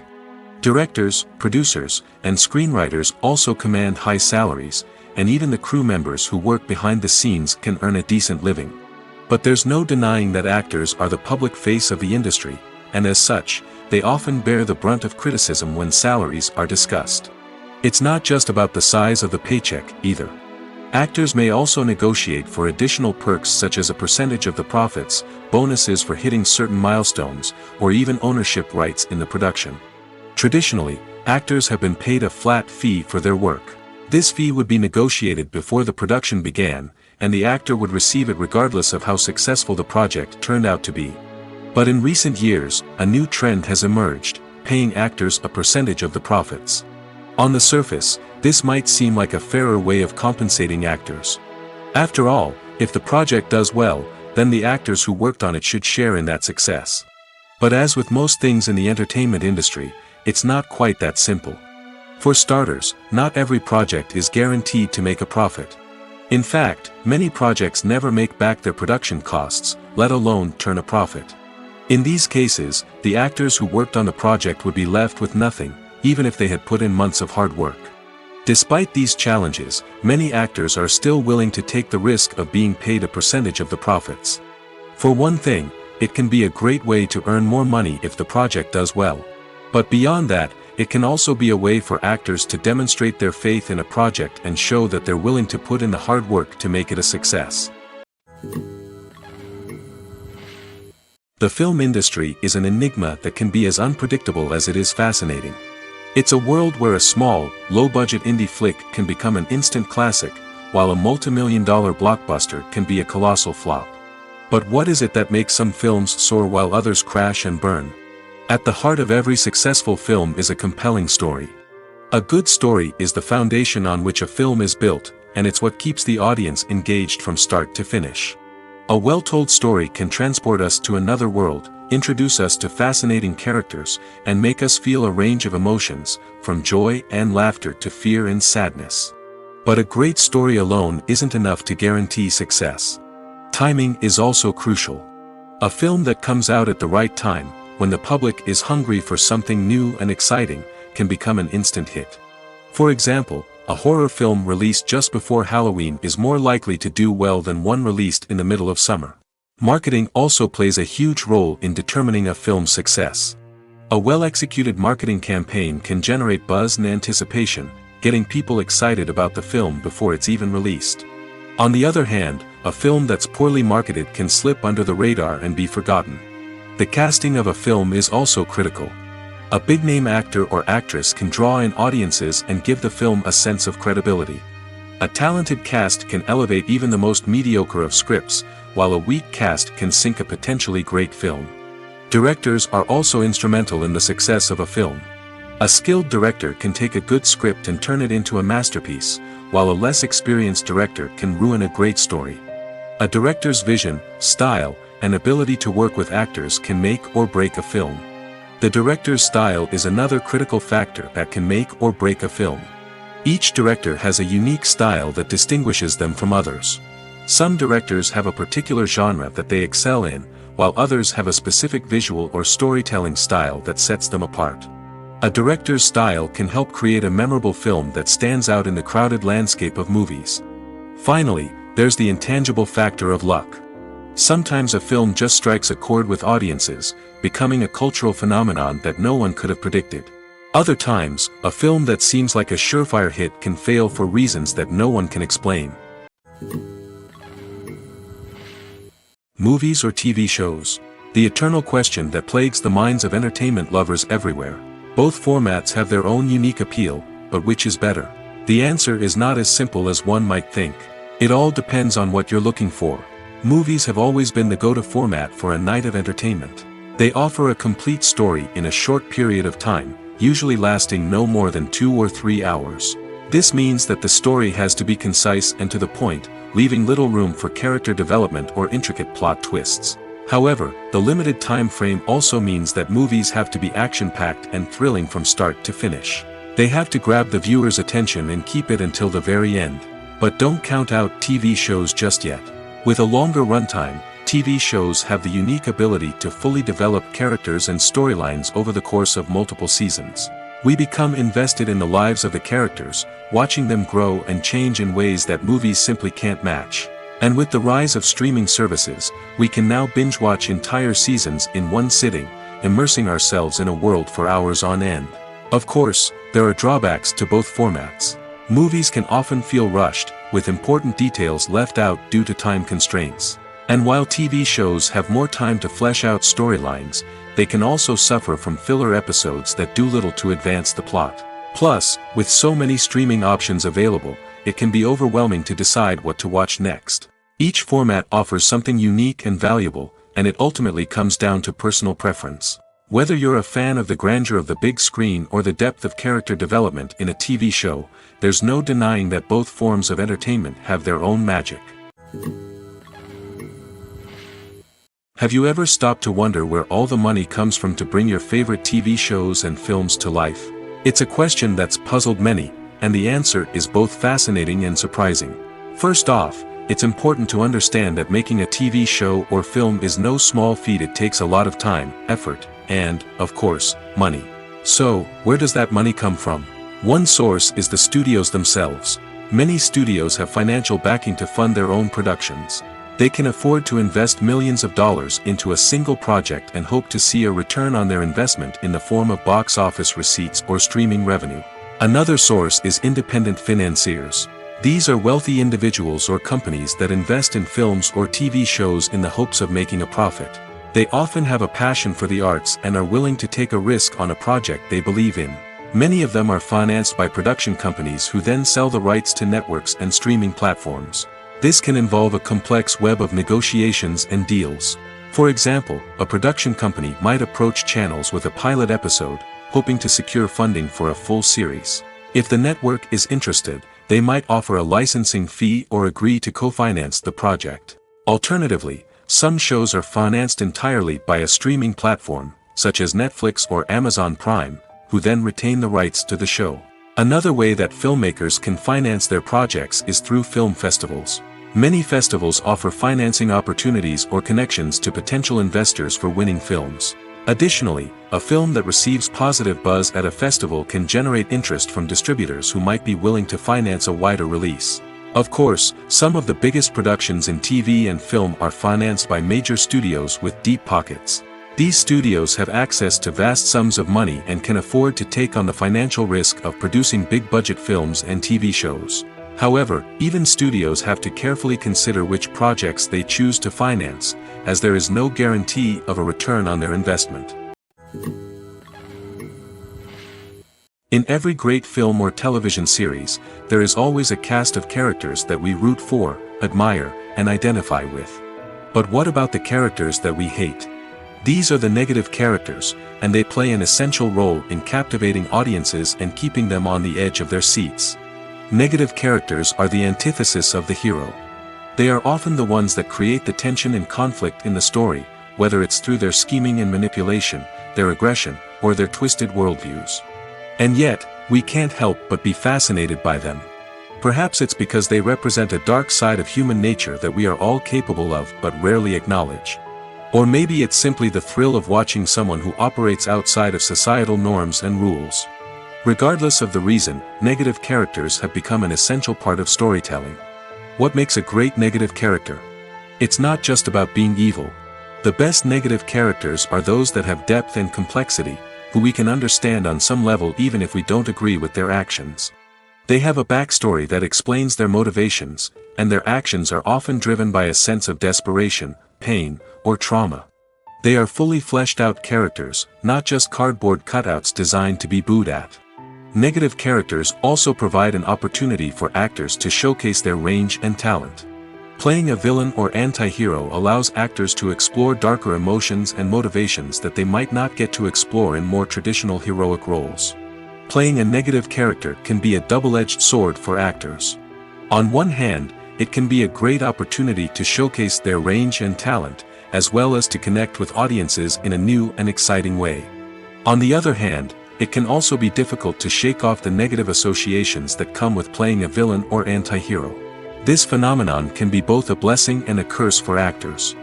A: Directors, producers, and screenwriters also command high salaries, and even the crew members who work behind the scenes can earn a decent living. But there's no denying that actors are the public face of the industry, and as such, they often bear the brunt of criticism when salaries are discussed. It's not just about the size of the paycheck, either. Actors may also negotiate for additional perks such as a percentage of the profits, bonuses for hitting certain milestones, or even ownership rights in the production. Traditionally, actors have been paid a flat fee for their work. This fee would be negotiated before the production began, and the actor would receive it regardless of how successful the project turned out to be. But in recent years, a new trend has emerged, paying actors a percentage of the profits. On the surface, this might seem like a fairer way of compensating actors. After all, if the project does well, then the actors who worked on it should share in that success. But as with most things in the entertainment industry, it's not quite that simple. For starters, not every project is guaranteed to make a profit. In fact, many projects never make back their production costs, let alone turn a profit. In these cases, the actors who worked on the project would be left with nothing, even if they had put in months of hard work. Despite these challenges, many actors are still willing to take the risk of being paid a percentage of the profits. For one thing, it can be a great way to earn more money if the project does well. But beyond that, it can also be a way for actors to demonstrate their faith in a project and show that they're willing to put in the hard work to make it a success. The film industry is an enigma that can be as unpredictable as it is fascinating. It's a world where a small, low-budget indie flick can become an instant classic, while a multi-million-dollar blockbuster can be a colossal flop. But what is it that makes some films soar while others crash and burn? At the heart of every successful film is a compelling story. A good story is the foundation on which a film is built, and it's what keeps the audience engaged from start to finish. A well-told story can transport us to another world, introduce us to fascinating characters, and make us feel a range of emotions, from joy and laughter to fear and sadness. But a great story alone isn't enough to guarantee success. Timing is also crucial. A film that comes out at the right time, when the public is hungry for something new and exciting, can become an instant hit. For example, a horror film released just before Halloween is more likely to do well than one released in the middle of summer. Marketing also plays a huge role in determining a film's success. A well-executed marketing campaign can generate buzz and anticipation, getting people excited about the film before it's even released. On the other hand, a film that's poorly marketed can slip under the radar and be forgotten. The casting of a film is also critical. A big-name actor or actress can draw in audiences and give the film a sense of credibility. A talented cast can elevate even the most mediocre of scripts, while a weak cast can sink a potentially great film. Directors are also instrumental in the success of a film. A skilled director can take a good script and turn it into a masterpiece, while a less experienced director can ruin a great story. A director's vision, style, and ability to work with actors can make or break a film. The director's style is another critical factor that can make or break a film. Each director has a unique style that distinguishes them from others. Some directors have a particular genre that they excel in, while others have a specific visual or storytelling style that sets them apart. A director's style can help create a memorable film that stands out in the crowded landscape of movies. Finally, there's the intangible factor of luck. Sometimes a film just strikes a chord with audiences, becoming a cultural phenomenon that no one could have predicted. Other times, a film that seems like a surefire hit can fail for reasons that no one can explain. Movies or TV shows? The eternal question that plagues the minds of entertainment lovers everywhere. Both formats have their own unique appeal, but which is better? The answer is not as simple as one might think. It all depends on what you're looking for. Movies have always been the go-to format for a night of entertainment. They offer a complete story in a short period of time, usually lasting no more than 2 or 3 hours. This means that the story has to be concise and to the point, leaving little room for character development or intricate plot twists. However, the limited time frame also means that movies have to be action-packed and thrilling from start to finish. They have to grab the viewer's attention and keep it until the very end. But don't count out TV shows just yet. With a longer runtime, TV shows have the unique ability to fully develop characters and storylines over the course of multiple seasons. We become invested in the lives of the characters, watching them grow and change in ways that movies simply can't match. And with the rise of streaming services, we can now binge-watch entire seasons in one sitting, immersing ourselves in a world for hours on end. Of course, there are drawbacks to both formats. Movies can often feel rushed, with important details left out due to time constraints. And while TV shows have more time to flesh out storylines, they can also suffer from filler episodes that do little to advance the plot. Plus, with so many streaming options available, it can be overwhelming to decide what to watch next. Each format offers something unique and valuable, and it ultimately comes down to personal preference. Whether you're a fan of the grandeur of the big screen or the depth of character development in a TV show, there's no denying that both forms of entertainment have their own magic. Have you ever stopped to wonder where all the money comes from to bring your favorite TV shows and films to life? It's a question that's puzzled many, and the answer is both fascinating and surprising. First off, it's important to understand that making a TV show or film is no small feat. It takes a lot of time, effort, and, of course, money. So, where does that money come from? One source is the studios themselves. Many studios have financial backing to fund their own productions. They can afford to invest millions of dollars into a single project and hope to see a return on their investment in the form of box office receipts or streaming revenue. Another source is independent financiers. These are wealthy individuals or companies that invest in films or TV shows in the hopes of making a profit. They often have a passion for the arts and are willing to take a risk on a project they believe in. Many of them are financed by production companies who then sell the rights to networks and streaming platforms. This can involve a complex web of negotiations and deals. For example, a production company might approach channels with a pilot episode, hoping to secure funding for a full series. If the network is interested, they might offer a licensing fee or agree to co-finance the project. Alternatively, some shows are financed entirely by a streaming platform, such as Netflix or Amazon Prime, who then retain the rights to the show. Another way that filmmakers can finance their projects is through film festivals. Many festivals offer financing opportunities or connections to potential investors for winning films. Additionally, a film that receives positive buzz at a festival can generate interest from distributors who might be willing to finance a wider release. Of course, some of the biggest productions in TV and film are financed by major studios with deep pockets. These studios have access to vast sums of money and can afford to take on the financial risk of producing big-budget films and TV shows. However, even studios have to carefully consider which projects they choose to finance, as there is no guarantee of a return on their investment. In every great film or television series, there is always a cast of characters that we root for, admire, and identify with. But what about the characters that we hate? These are the negative characters, and they play an essential role in captivating audiences and keeping them on the edge of their seats. Negative characters are the antithesis of the hero. They are often the ones that create the tension and conflict in the story, whether it's through their scheming and manipulation, their aggression, or their twisted worldviews. And yet, we can't help but be fascinated by them. Perhaps it's because they represent a dark side of human nature that we are all capable of but rarely acknowledge. Or maybe it's simply the thrill of watching someone who operates outside of societal norms and rules. Regardless of the reason, negative characters have become an essential part of storytelling. What makes a great negative character? It's not just about being evil. The best negative characters are those that have depth and complexity, who we can understand on some level even if we don't agree with their actions. They have a backstory that explains their motivations, and their actions are often driven by a sense of desperation, pain, or trauma. They are fully fleshed out characters, not just cardboard cutouts designed to be booed at. Negative characters also provide an opportunity for actors to showcase their range and talent. Playing a villain or anti-hero allows actors to explore darker emotions and motivations that they might not get to explore in more traditional heroic roles. Playing a negative character can be a double-edged sword for actors. On one hand, it can be a great opportunity to showcase their range and talent, as well as to connect with audiences in a new and exciting way. On the other hand, it can also be difficult to shake off the negative associations that come with playing a villain or anti-hero. This phenomenon can be both a blessing and a curse for actors.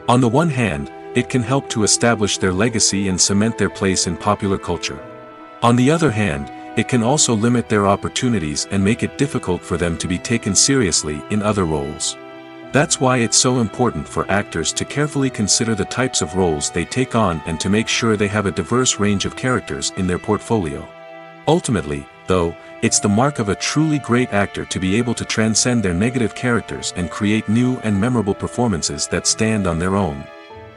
A: On the one hand, it can help to establish their legacy and cement their place in popular culture. On the other hand, it can also limit their opportunities and make it difficult for them to be taken seriously in other roles. That's why it's so important for actors to carefully consider the types of roles they take on and to make sure they have a diverse range of characters in their portfolio. Ultimately, though, it's the mark of a truly great actor to be able to transcend their negative characters and create new and memorable performances that stand on their own.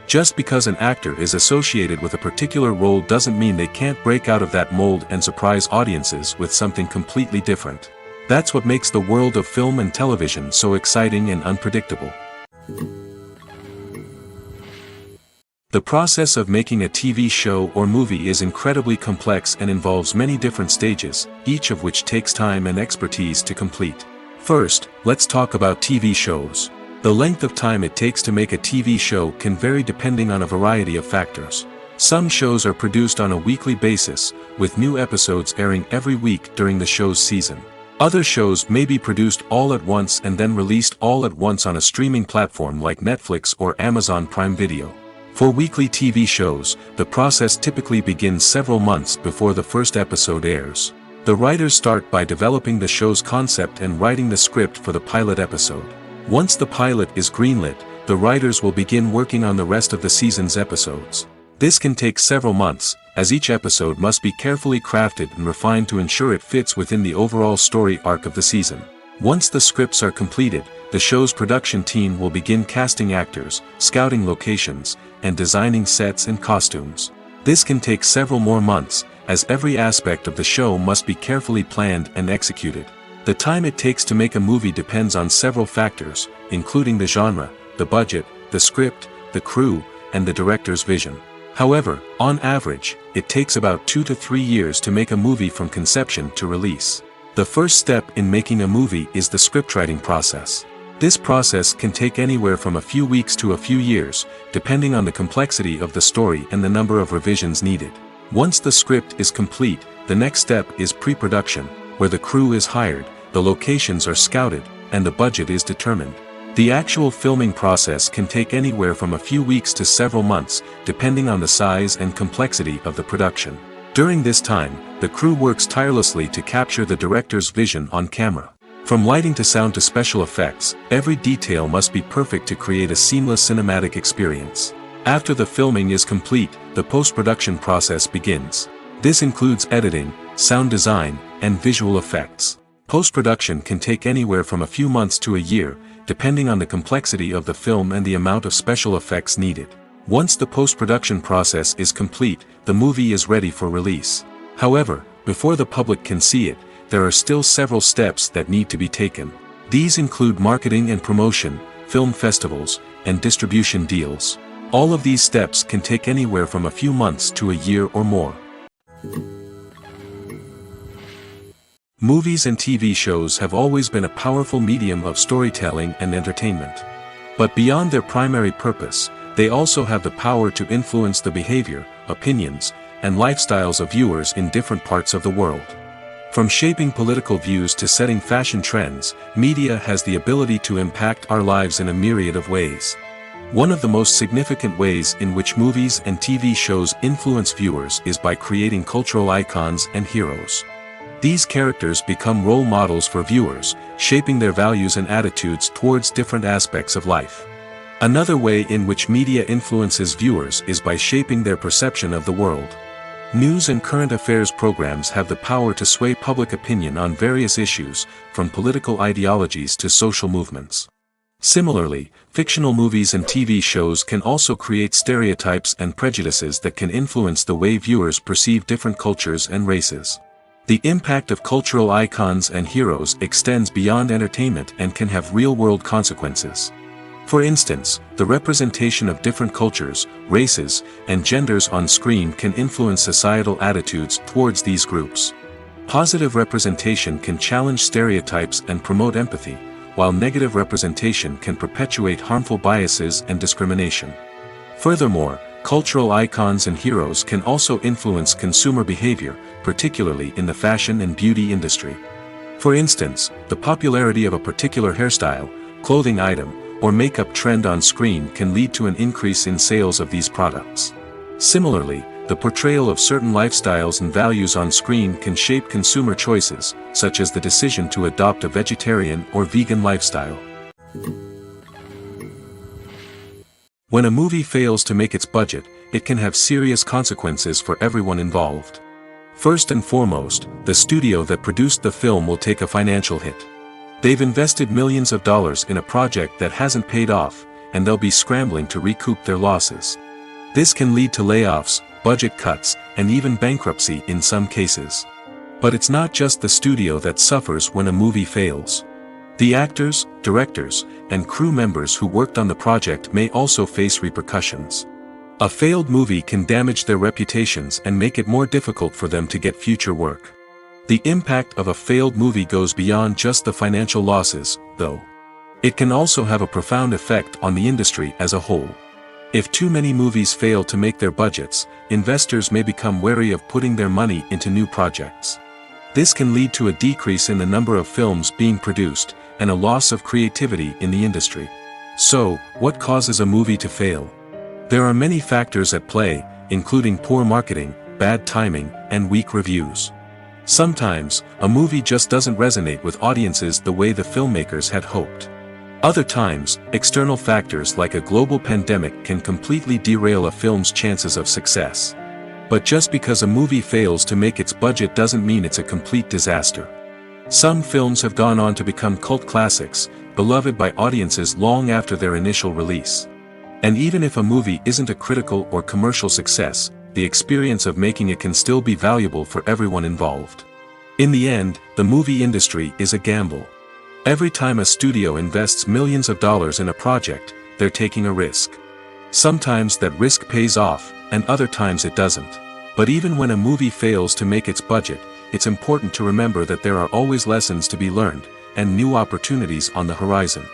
A: Just because an actor is associated with a particular role doesn't mean they can't break out of that mold and surprise audiences with something completely different. That's what makes the world of film and television so exciting and unpredictable. The process of making a TV show or movie is incredibly complex and involves many different stages, each of which takes time and expertise to complete. First, let's talk about TV shows. The length of time it takes to make a TV show can vary depending on a variety of factors. Some shows are produced on a weekly basis, with new episodes airing every week during the show's season. Other shows may be produced all at once and then released all at once on a streaming platform like Netflix or Amazon Prime Video. For weekly TV shows, the process typically begins several months before the first episode airs. The writers start by developing the show's concept and writing the script for the pilot episode. Once the pilot is greenlit, the writers will begin working on the rest of the season's episodes. This can take several months, as each episode must be carefully crafted and refined to ensure it fits within the overall story arc of the season. Once the scripts are completed, the show's production team will begin casting actors, scouting locations, and designing sets and costumes. This can take several more months, as every aspect of the show must be carefully planned and executed. The time it takes to make a movie depends on several factors, including the genre, the budget, the script, the crew, and the director's vision. However, on average, it takes about 2 to 3 years to make a movie from conception to release. The first step in making a movie is the scriptwriting process. This process can take anywhere from a few weeks to a few years, depending on the complexity of the story and the number of revisions needed. Once the script is complete, the next step is pre-production, where the crew is hired, the locations are scouted, and the budget is determined. The actual filming process can take anywhere from a few weeks to several months, depending on the size and complexity of the production. During this time, the crew works tirelessly to capture the director's vision on camera. From lighting to sound to special effects, every detail must be perfect to create a seamless cinematic experience. After the filming is complete, the post-production process begins. This includes editing, sound design, and visual effects. Post-production can take anywhere from a few months to a year, depending on the complexity of the film and the amount of special effects needed. Once the post-production process is complete, the movie is ready for release. However, before the public can see it, there are still several steps that need to be taken. These include marketing and promotion, film festivals, and distribution deals. All of these steps can take anywhere from a few months to a year or more. Movies and TV shows have always been a powerful medium of storytelling and entertainment. But beyond their primary purpose, they also have the power to influence the behavior, opinions, and lifestyles of viewers in different parts of the world. From shaping political views to setting fashion trends, media has the ability to impact our lives in a myriad of ways. One of the most significant ways in which movies and TV shows influence viewers is by creating cultural icons and heroes. These characters become role models for viewers, shaping their values and attitudes towards different aspects of life. Another way in which media influences viewers is by shaping their perception of the world. News and current affairs programs have the power to sway public opinion on various issues, from political ideologies to social movements. Similarly, fictional movies and TV shows can also create stereotypes and prejudices that can influence the way viewers perceive different cultures and races. The impact of cultural icons and heroes extends beyond entertainment and can have real-world consequences. For instance, the representation of different cultures, races, and genders on screen can influence societal attitudes towards these groups. Positive representation can challenge stereotypes and promote empathy, while negative representation can perpetuate harmful biases and discrimination. Furthermore, cultural icons and heroes can also influence consumer behavior, particularly in the fashion and beauty industry. For instance, the popularity of a particular hairstyle, clothing item, or makeup trend on screen can lead to an increase in sales of these products. Similarly, the portrayal of certain lifestyles and values on screen can shape consumer choices, such as the decision to adopt a vegetarian or vegan lifestyle. When a movie fails to make its budget, it can have serious consequences for everyone involved. First and foremost, the studio that produced the film will take a financial hit. They've invested millions of dollars in a project that hasn't paid off, and they'll be scrambling to recoup their losses. This can lead to layoffs, budget cuts, and even bankruptcy in some cases. But it's not just the studio that suffers when a movie fails. The actors, directors, and crew members who worked on the project may also face repercussions. A failed movie can damage their reputations and make it more difficult for them to get future work. The impact of a failed movie goes beyond just the financial losses, though. It can also have a profound effect on the industry as a whole. If too many movies fail to make their budgets, investors may become wary of putting their money into new projects. This can lead to a decrease in the number of films being produced, and a loss of creativity in the industry. So, what causes a movie to fail? There are many factors at play, including poor marketing, bad timing, and weak reviews. Sometimes, a movie just doesn't resonate with audiences the way the filmmakers had hoped. Other times, external factors like a global pandemic can completely derail a film's chances of success. But just because a movie fails to make its budget doesn't mean it's a complete disaster. Some films have gone on to become cult classics, beloved by audiences long after their initial release. And even if a movie isn't a critical or commercial success, the experience of making it can still be valuable for everyone involved. In the end, the movie industry is a gamble. Every time a studio invests millions of dollars in a project, they're taking a risk. Sometimes that risk pays off, and other times it doesn't. But even when a movie fails to make its budget, it's important to remember that there are always lessons to be learned, and new opportunities on the horizon.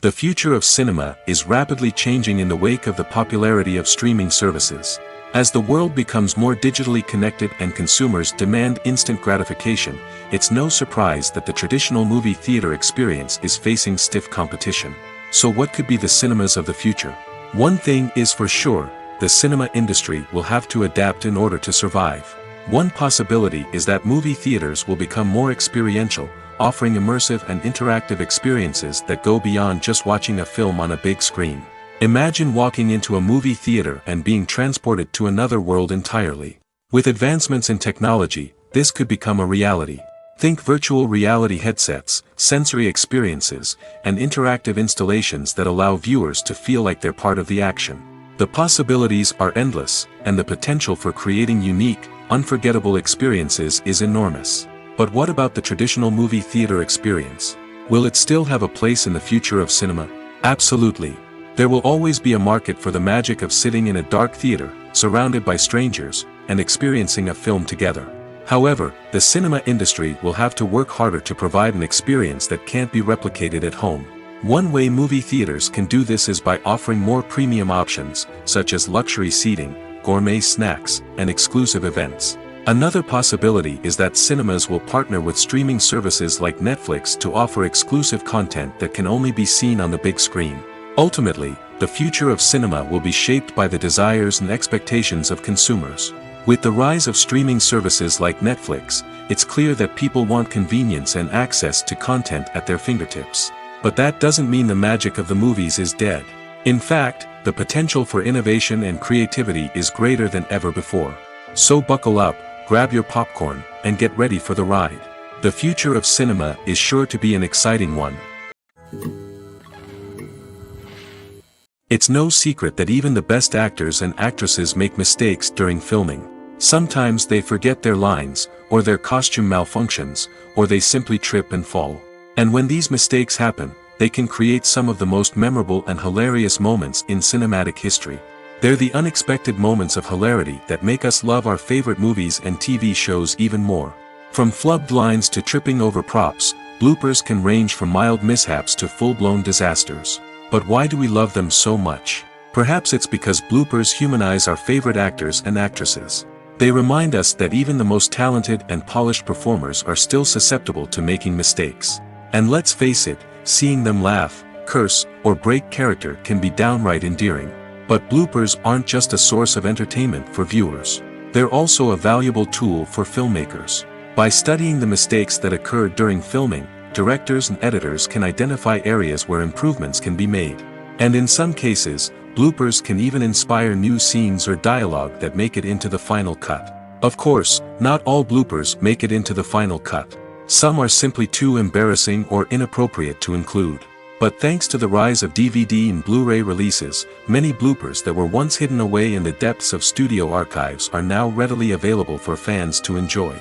A: The future of cinema is rapidly changing in the wake of the popularity of streaming services. As the world becomes more digitally connected and consumers demand instant gratification, it's no surprise that the traditional movie theater experience is facing stiff competition. So what could be the cinemas of the future? One thing is for sure, the cinema industry will have to adapt in order to survive. One possibility is that movie theaters will become more experiential, offering immersive and interactive experiences that go beyond just watching a film on a big screen. Imagine walking into a movie theater and being transported to another world entirely. With advancements in technology, this could become a reality. Think virtual reality headsets, sensory experiences, and interactive installations that allow viewers to feel like they're part of the action. The possibilities are endless, and the potential for creating unique, unforgettable experiences is enormous. But what about the traditional movie theater experience? Will it still have a place in the future of cinema? Absolutely. There will always be a market for the magic of sitting in a dark theater, surrounded by strangers, and experiencing a film together. However, the cinema industry will have to work harder to provide an experience that can't be replicated at home. One way movie theaters can do this is by offering more premium options, such as luxury seating, gourmet snacks, and exclusive events. Another possibility is that cinemas will partner with streaming services like Netflix to offer exclusive content that can only be seen on the big screen. Ultimately, the future of cinema will be shaped by the desires and expectations of consumers. With the rise of streaming services like Netflix, it's clear that people want convenience and access to content at their fingertips. But that doesn't mean the magic of the movies is dead. In fact, the potential for innovation and creativity is greater than ever before. So buckle up, grab your popcorn, and get ready for the ride. The future of cinema is sure to be an exciting one. It's no secret that even the best actors and actresses make mistakes during filming. Sometimes they forget their lines, or their costume malfunctions, or they simply trip and fall. And when these mistakes happen, they can create some of the most memorable and hilarious moments in cinematic history. They're the unexpected moments of hilarity that make us love our favorite movies and TV shows even more. From flubbed lines to tripping over props, bloopers can range from mild mishaps to full-blown disasters. But why do we love them so much? Perhaps it's because bloopers humanize our favorite actors and actresses. They remind us that even the most talented and polished performers are still susceptible to making mistakes. And let's face it, seeing them laugh, curse, or break character can be downright endearing. But bloopers aren't just a source of entertainment for viewers. They're also a valuable tool for filmmakers. By studying the mistakes that occurred during filming, directors and editors can identify areas where improvements can be made. And in some cases, bloopers can even inspire new scenes or dialogue that make it into the final cut. Of course, not all bloopers make it into the final cut. Some are simply too embarrassing or inappropriate to include. But thanks to the rise of DVD and Blu-ray releases, many bloopers that were once hidden away in the depths of studio archives are now readily available for fans to enjoy.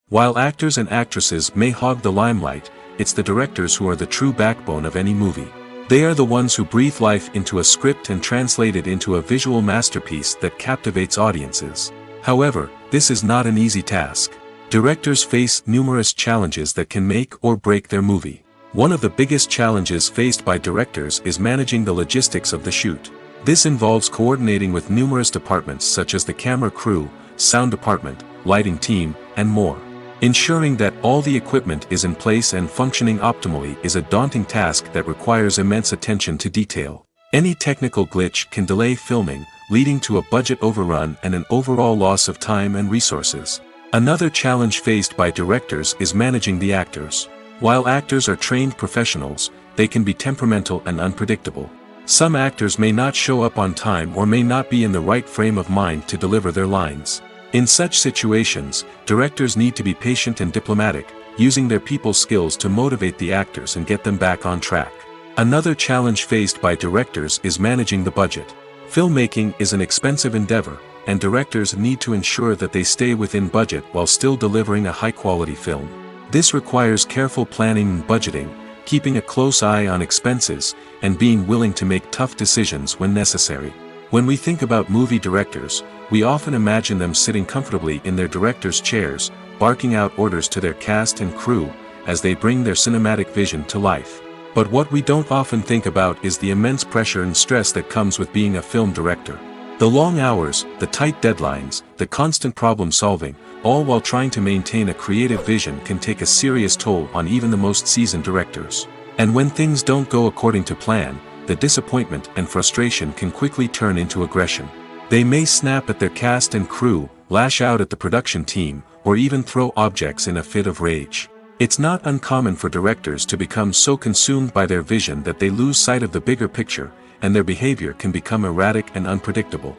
A: While actors and actresses may hog the limelight, it's the directors who are the true backbone of any movie. They are the ones who breathe life into a script and translate it into a visual masterpiece that captivates audiences. However, this is not an easy task. Directors face numerous challenges that can make or break their movie. One of the biggest challenges faced by directors is managing the logistics of the shoot. This involves coordinating with numerous departments such as the camera crew, sound department, lighting team, and more. Ensuring that all the equipment is in place and functioning optimally is a daunting task that requires immense attention to detail. Any technical glitch can delay filming, leading to a budget overrun and an overall loss of time and resources. Another challenge faced by directors is managing the actors. While actors are trained professionals, they can be temperamental and unpredictable. Some actors may not show up on time or may not be in the right frame of mind to deliver their lines. In such situations, directors need to be patient and diplomatic, using their people skills to motivate the actors and get them back on track. Another challenge faced by directors is managing the budget. Filmmaking is an expensive endeavor, and directors need to ensure that they stay within budget while still delivering a high-quality film. This requires careful planning and budgeting, keeping a close eye on expenses, and being willing to make tough decisions when necessary. When we think about movie directors, we often imagine them sitting comfortably in their director's chairs, barking out orders to their cast and crew, as they bring their cinematic vision to life. But what we don't often think about is the immense pressure and stress that comes with being a film director. The long hours, the tight deadlines, the constant problem solving, all while trying to maintain a creative vision can take a serious toll on even the most seasoned directors. And when things don't go according to plan, the disappointment and frustration can quickly turn into aggression. They may snap at their cast and crew, lash out at the production team, or even throw objects in a fit of rage. It's not uncommon for directors to become so consumed by their vision that they lose sight of the bigger picture, and their behavior can become erratic and unpredictable.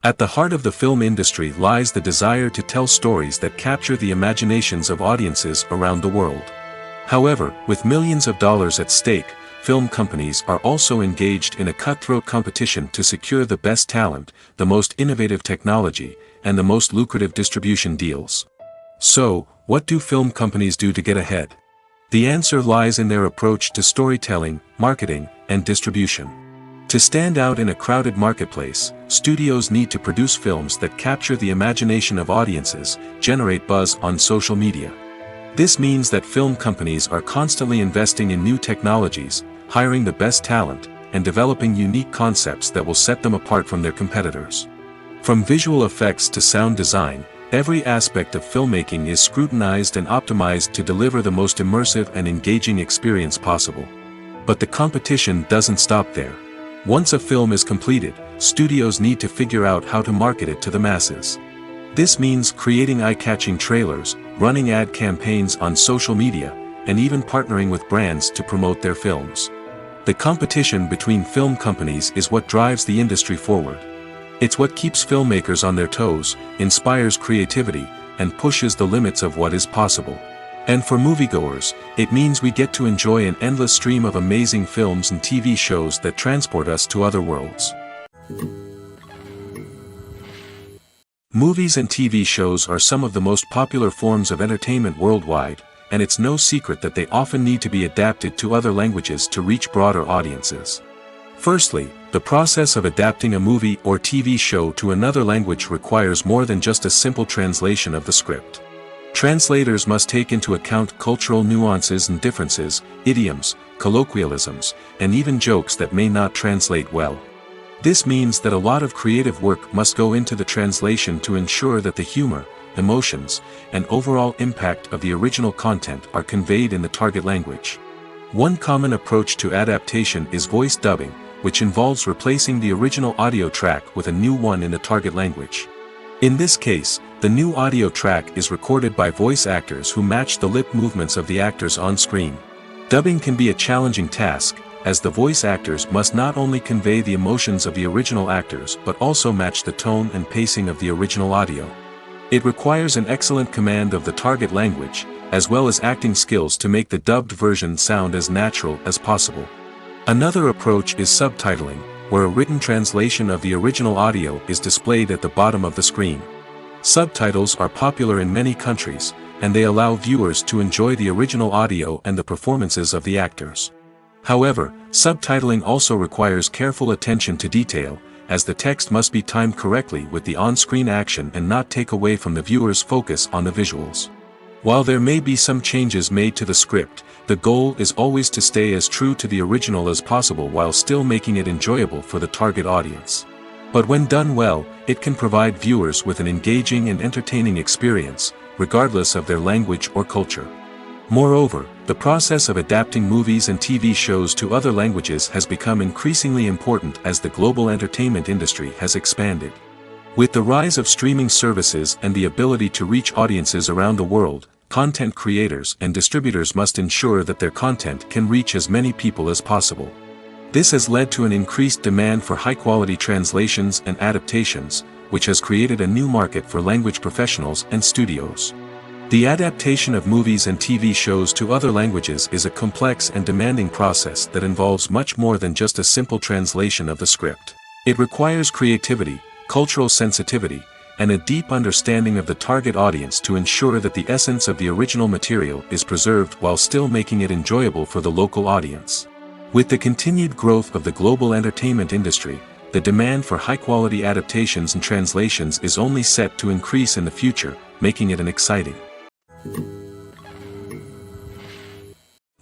A: At the heart of the film industry lies the desire to tell stories that capture the imaginations of audiences around the world. However, with millions of dollars at stake, film companies are also engaged in a cutthroat competition to secure the best talent, the most innovative technology, and the most lucrative distribution deals. So, what do film companies do to get ahead? The answer lies in their approach to storytelling, marketing, and distribution. To stand out in a crowded marketplace, studios need to produce films that capture the imagination of audiences, generate buzz on social media. This means that film companies are constantly investing in new technologies, hiring the best talent, and developing unique concepts that will set them apart from their competitors. From visual effects to sound design, every aspect of filmmaking is scrutinized and optimized to deliver the most immersive and engaging experience possible. But the competition doesn't stop there. Once a film is completed, studios need to figure out how to market it to the masses. This means creating eye-catching trailers, running ad campaigns on social media, and even partnering with brands to promote their films. The competition between film companies is what drives the industry forward. It's what keeps filmmakers on their toes, inspires creativity, and pushes the limits of what is possible. And for moviegoers, it means we get to enjoy an endless stream of amazing films and TV shows that transport us to other worlds. Movies and TV shows are some of the most popular forms of entertainment worldwide, and it's no secret that they often need to be adapted to other languages to reach broader audiences. Firstly, the process of adapting a movie or TV show to another language requires more than just a simple translation of the script. Translators must take into account cultural nuances and differences, idioms, colloquialisms, and even jokes that may not translate well. This means that a lot of creative work must go into the translation to ensure that the humor, emotions, and overall impact of the original content are conveyed in the target language. One common approach to adaptation is voice dubbing, which involves replacing the original audio track with a new one in the target language. In this case, the new audio track is recorded by voice actors who match the lip movements of the actors on screen. Dubbing can be a challenging task, as the voice actors must not only convey the emotions of the original actors but also match the tone and pacing of the original audio. It requires an excellent command of the target language, as well as acting skills to make the dubbed version sound as natural as possible. Another approach is subtitling, where a written translation of the original audio is displayed at the bottom of the screen. Subtitles are popular in many countries, and they allow viewers to enjoy the original audio and the performances of the actors. However, subtitling also requires careful attention to detail, as the text must be timed correctly with the on-screen action and not take away from the viewer's focus on the visuals. While there may be some changes made to the script, the goal is always to stay as true to the original as possible while still making it enjoyable for the target audience. But when done well, it can provide viewers with an engaging and entertaining experience, regardless of their language or culture. Moreover, the process of adapting movies and TV shows to other languages has become increasingly important as the global entertainment industry has expanded. With the rise of streaming services and the ability to reach audiences around the world, content creators and distributors must ensure that their content can reach as many people as possible. This has led to an increased demand for high-quality translations and adaptations, which has created a new market for language professionals and studios. The adaptation of movies and TV shows to other languages is a complex and demanding process that involves much more than just a simple translation of the script. It requires creativity, cultural sensitivity, and a deep understanding of the target audience to ensure that the essence of the original material is preserved while still making it enjoyable for the local audience. With the continued growth of the global entertainment industry, the demand for high-quality adaptations and translations is only set to increase in the future, making it an exciting.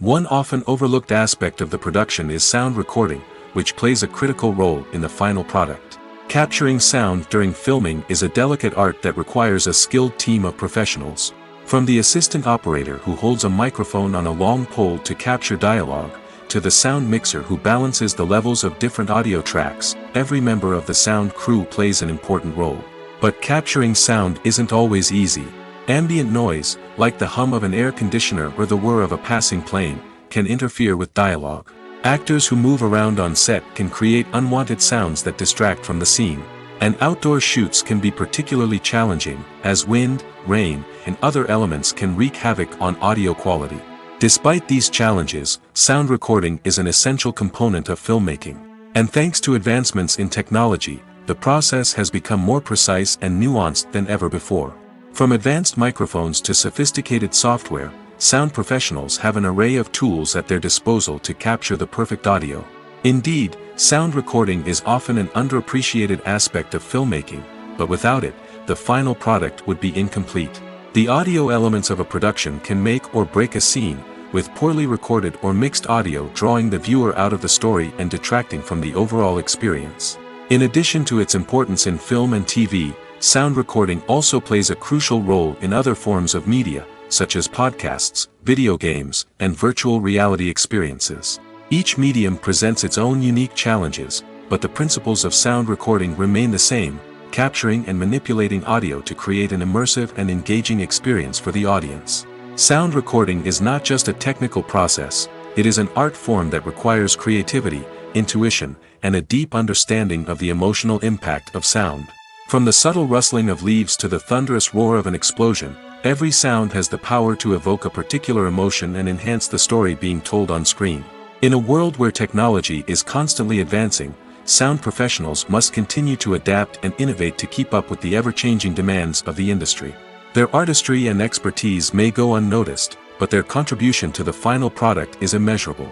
A: One often overlooked aspect of the production is sound recording, which plays a critical role in the final product. Capturing sound during filming is a delicate art that requires a skilled team of professionals. From the assistant operator who holds a microphone on a long pole to capture dialogue, to the sound mixer who balances the levels of different audio tracks, every member of the sound crew plays an important role. But capturing sound isn't always easy. Ambient noise, like the hum of an air conditioner or the whir of a passing plane, can interfere with dialogue. Actors who move around on set can create unwanted sounds that distract from the scene. And outdoor shoots can be particularly challenging, as wind, rain, and other elements can wreak havoc on audio quality. Despite these challenges, sound recording is an essential component of filmmaking. And thanks to advancements in technology, the process has become more precise and nuanced than ever before. From advanced microphones to sophisticated software, sound professionals have an array of tools at their disposal to capture the perfect audio. Indeed, sound recording is often an underappreciated aspect of filmmaking, but without it, the final product would be incomplete. The audio elements of a production can make or break a scene, with poorly recorded or mixed audio drawing the viewer out of the story and detracting from the overall experience. In addition to its importance in film and TV, sound recording also plays a crucial role in other forms of media, such as podcasts, video games, and virtual reality experiences. Each medium presents its own unique challenges, but the principles of sound recording remain the same: capturing and manipulating audio to create an immersive and engaging experience for the audience. Sound recording is not just a technical process, it is an art form that requires creativity, intuition, and a deep understanding of the emotional impact of sound. From the subtle rustling of leaves to the thunderous roar of an explosion, every sound has the power to evoke a particular emotion and enhance the story being told on screen. In a world where technology is constantly advancing, sound professionals must continue to adapt and innovate to keep up with the ever-changing demands of the industry. Their artistry and expertise may go unnoticed, but their contribution to the final product is immeasurable.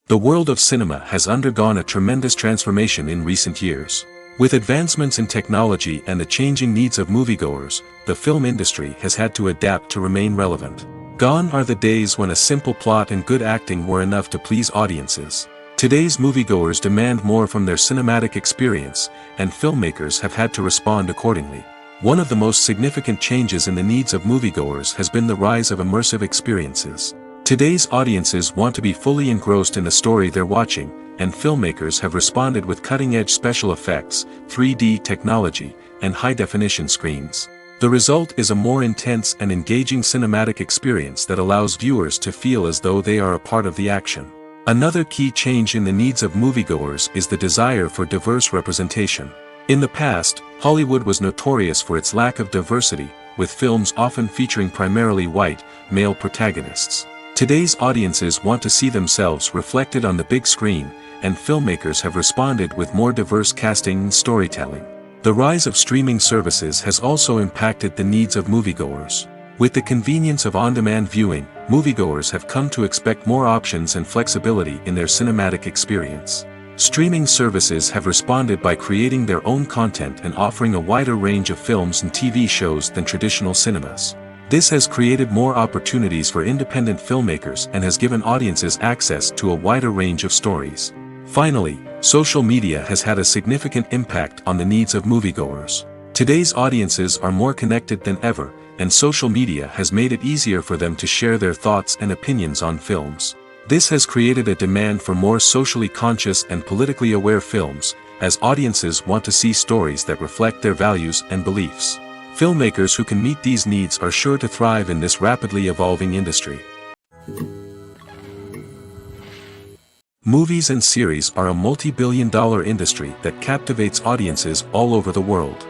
A: The world of cinema has undergone a tremendous transformation in recent years. With advancements in technology and the changing needs of moviegoers, the film industry has had to adapt to remain relevant. Gone are the days when a simple plot and good acting were enough to please audiences. Today's moviegoers demand more from their cinematic experience, and filmmakers have had to respond accordingly. One of the most significant changes in the needs of moviegoers has been the rise of immersive experiences. Today's audiences want to be fully engrossed in the story they're watching, and filmmakers have responded with cutting-edge special effects, 3D technology, and high-definition screens. The result is a more intense and engaging cinematic experience that allows viewers to feel as though they are a part of the action. Another key change in the needs of moviegoers is the desire for diverse representation. In the past, Hollywood was notorious for its lack of diversity, with films often featuring primarily white, male protagonists. Today's audiences want to see themselves reflected on the big screen, and filmmakers have responded with more diverse casting and storytelling. The rise of streaming services has also impacted the needs of moviegoers. With the convenience of on-demand viewing, moviegoers have come to expect more options and flexibility in their cinematic experience. Streaming services have responded by creating their own content and offering a wider range of films and TV shows than traditional cinemas. This has created more opportunities for independent filmmakers and has given audiences access to a wider range of stories. Finally, social media has had a significant impact on the needs of moviegoers. Today's audiences are more connected than ever, and social media has made it easier for them to share their thoughts and opinions on films. This has created a demand for more socially conscious and politically aware films, as audiences want to see stories that reflect their values and beliefs. Filmmakers who can meet these needs are sure to thrive in this rapidly evolving industry. Movies and series are a multi-billion-dollar industry that captivates audiences all over the world.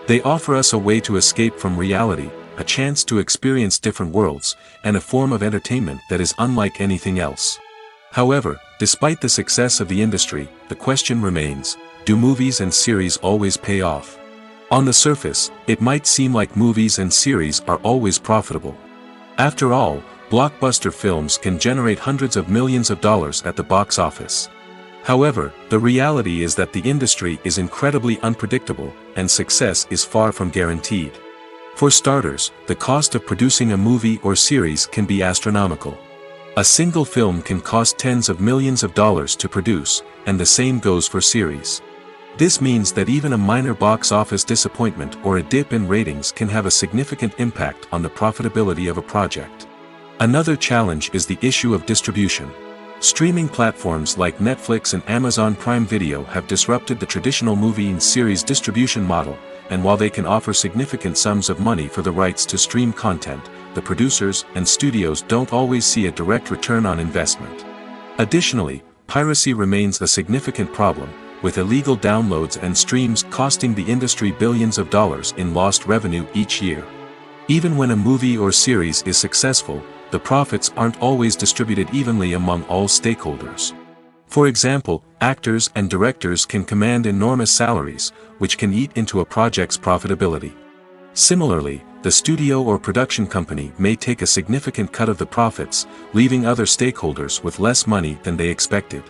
A: They offer us a way to escape from reality, a chance to experience different worlds, and a form of entertainment that is unlike anything else. However, despite the success of the industry, the question remains, do movies and series always pay off? On the surface, it might seem like movies and series are always profitable. After all, blockbuster films can generate hundreds of millions of dollars at the box office. However, the reality is that the industry is incredibly unpredictable, and success is far from guaranteed. For starters, the cost of producing a movie or series can be astronomical. A single film can cost tens of millions of dollars to produce, and the same goes for series. This means that even a minor box office disappointment or a dip in ratings can have a significant impact on the profitability of a project. Another challenge is the issue of distribution. Streaming platforms like Netflix and Amazon Prime Video have disrupted the traditional movie and series distribution model, and while they can offer significant sums of money for the rights to stream content, the producers and studios don't always see a direct return on investment. Additionally, piracy remains a significant problem, with illegal downloads and streams costing the industry billions of dollars in lost revenue each year. Even when a movie or series is successful, the profits aren't always distributed evenly among all stakeholders. For example, actors and directors can command enormous salaries, which can eat into a project's profitability. Similarly, the studio or production company may take a significant cut of the profits, leaving other stakeholders with less money than they expected.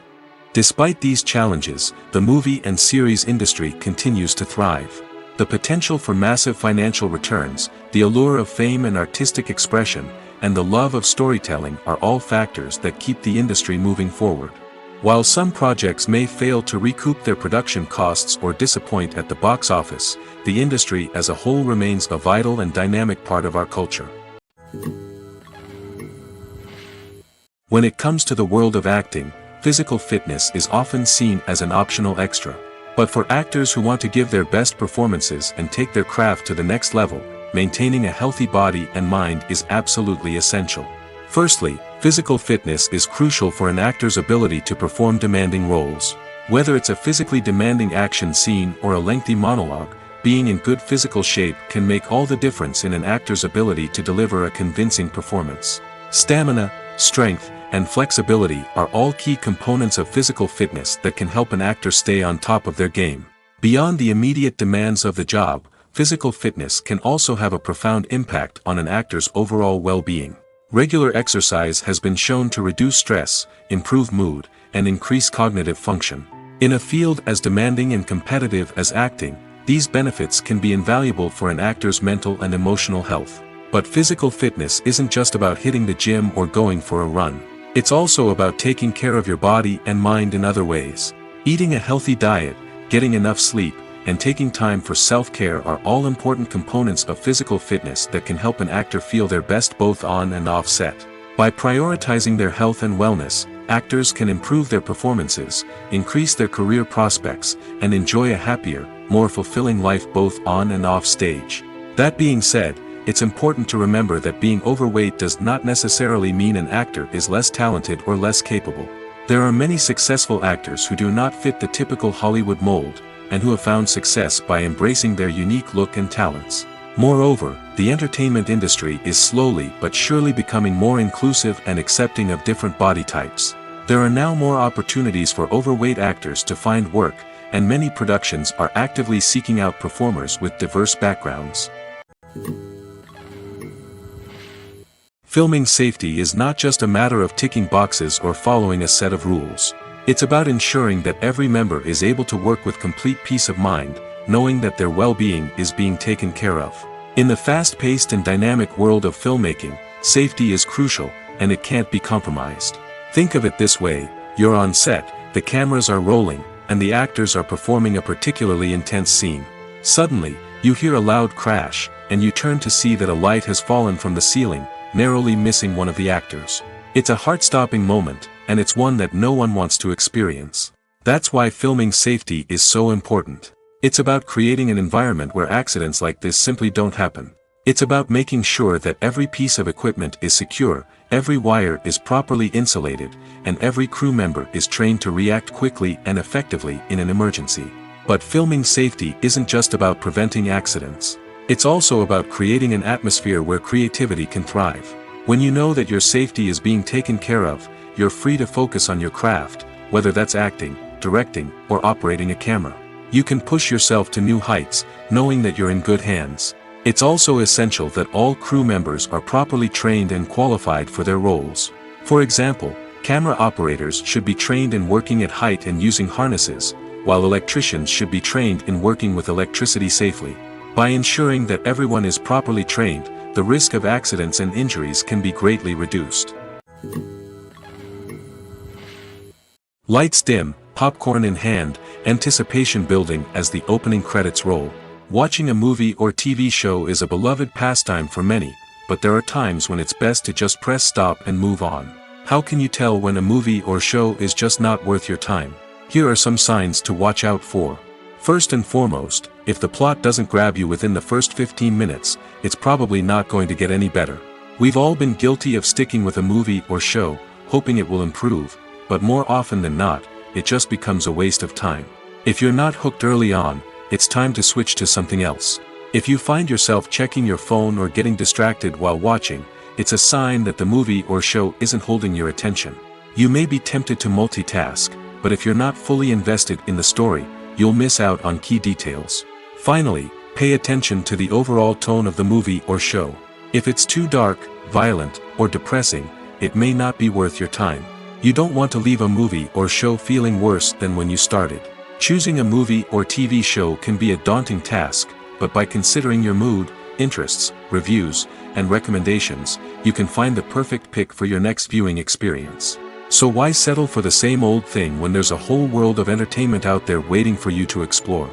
A: Despite these challenges, the movie and series industry continues to thrive. The potential for massive financial returns, the allure of fame and artistic expression, and the love of storytelling are all factors that keep the industry moving forward. While some projects may fail to recoup their production costs or disappoint at the box office, the industry as a whole remains a vital and dynamic part of our culture. When it comes to the world of acting, physical fitness is often seen as an optional extra. But for actors who want to give their best performances and take their craft to the next level, maintaining a healthy body and mind is absolutely essential. Firstly, physical fitness is crucial for an actor's ability to perform demanding roles. Whether it's a physically demanding action scene or a lengthy monologue, being in good physical shape can make all the difference in an actor's ability to deliver a convincing performance. Stamina, strength, and flexibility are all key components of physical fitness that can help an actor stay on top of their game. Beyond the immediate demands of the job, physical fitness can also have a profound impact on an actor's overall well-being. Regular exercise has been shown to reduce stress, improve mood, and increase cognitive function. In a field as demanding and competitive as acting, these benefits can be invaluable for an actor's mental and emotional health. But physical fitness isn't just about hitting the gym or going for a run. It's also about taking care of your body and mind in other ways. Eating a healthy diet, getting enough sleep, and taking time for self-care are all important components of physical fitness that can help an actor feel their best both on and off set. By prioritizing their health and wellness, actors can improve their performances, increase their career prospects, and enjoy a happier, more fulfilling life both on and off stage. That being said, it's important to remember that being overweight does not necessarily mean an actor is less talented or less capable. There are many successful actors who do not fit the typical Hollywood mold, and who have found success by embracing their unique look and talents. Moreover, the entertainment industry is slowly but surely becoming more inclusive and accepting of different body types. There are now more opportunities for overweight actors to find work, and many productions are actively seeking out performers with diverse backgrounds. Filming safety is not just a matter of ticking boxes or following a set of rules. It's about ensuring that every member is able to work with complete peace of mind, knowing that their well-being is being taken care of. In the fast-paced and dynamic world of filmmaking, safety is crucial, and it can't be compromised. Think of it this way: you're on set, the cameras are rolling, and the actors are performing a particularly intense scene. Suddenly, you hear a loud crash, and you turn to see that a light has fallen from the ceiling, narrowly missing one of the actors. It's a heart-stopping moment, and it's one that no one wants to experience. That's why filming safety is so important. It's about creating an environment where accidents like this simply don't happen. It's about making sure that every piece of equipment is secure, every wire is properly insulated, and every crew member is trained to react quickly and effectively in an emergency. But filming safety isn't just about preventing accidents. It's also about creating an atmosphere where creativity can thrive. When you know that your safety is being taken care of, you're free to focus on your craft, whether that's acting, directing, or operating a camera. You can push yourself to new heights, knowing that you're in good hands. It's also essential that all crew members are properly trained and qualified for their roles. For example, camera operators should be trained in working at height and using harnesses, while electricians should be trained in working with electricity safely. By ensuring that everyone is properly trained, the risk of accidents and injuries can be greatly reduced. Lights dim, popcorn in hand, anticipation building as the opening credits roll. Watching a movie or TV show is a beloved pastime for many, but there are times when it's best to just press stop and move on. How can you tell when a movie or show is just not worth your time? Here are some signs to watch out for. First and foremost, if the plot doesn't grab you within the first 15 minutes, it's probably not going to get any better. We've all been guilty of sticking with a movie or show, hoping it will improve, but more often than not, it just becomes a waste of time. If you're not hooked early on, it's time to switch to something else. If you find yourself checking your phone or getting distracted while watching, it's a sign that the movie or show isn't holding your attention. You may be tempted to multitask, but if you're not fully invested in the story, you'll miss out on key details. Finally, pay attention to the overall tone of the movie or show. If it's too dark, violent, or depressing, it may not be worth your time. You don't want to leave a movie or show feeling worse than when you started. Choosing a movie or TV show can be a daunting task, but by considering your mood, interests, reviews, and recommendations, you can find the perfect pick for your next viewing experience. So why settle for the same old thing when there's a whole world of entertainment out there waiting for you to explore?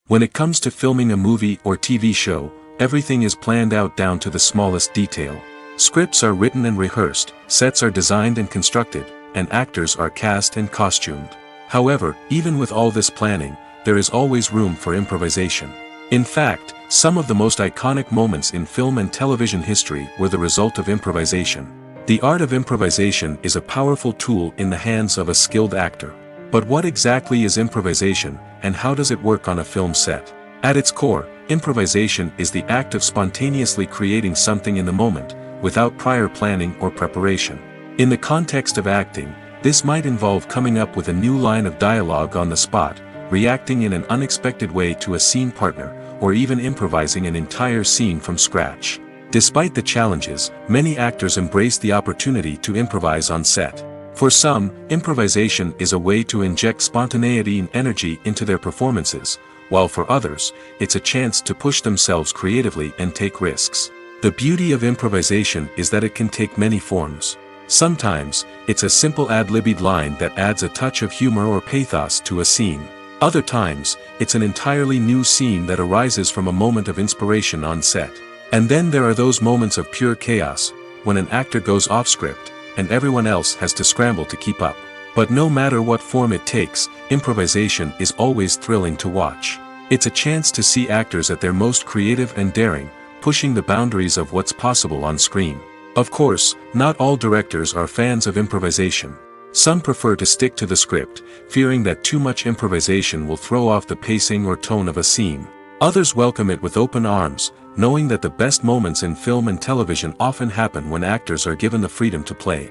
A: When it comes to filming a movie or TV show, everything is planned out down to the smallest detail. Scripts are written and rehearsed, sets are designed and constructed, and actors are cast and costumed. However, even with all this planning, there is always room for improvisation. In fact, some of the most iconic moments in film and television history were the result of improvisation. The art of improvisation is a powerful tool in the hands of a skilled actor. But what exactly is improvisation, and how does it work on a film set? At its core, improvisation is the act of spontaneously creating something in the moment, without prior planning or preparation. In the context of acting, this might involve coming up with a new line of dialogue on the spot, reacting in an unexpected way to a scene partner, or even improvising an entire scene from scratch. Despite the challenges, many actors embrace the opportunity to improvise on set. For some, improvisation is a way to inject spontaneity and energy into their performances, while for others, it's a chance to push themselves creatively and take risks. The beauty of improvisation is that it can take many forms. Sometimes, it's a simple ad-libbed line that adds a touch of humor or pathos to a scene. Other times, it's an entirely new scene that arises from a moment of inspiration on set. And then there are those moments of pure chaos, when an actor goes off script, and everyone else has to scramble to keep up. But no matter what form it takes, improvisation is always thrilling to watch. It's a chance to see actors at their most creative and daring, pushing the boundaries of what's possible on screen. Of course, not all directors are fans of improvisation. Some prefer to stick to the script, fearing that too much improvisation will throw off the pacing or tone of a scene. Others welcome it with open arms, knowing that the best moments in film and television often happen when actors are given the freedom to play.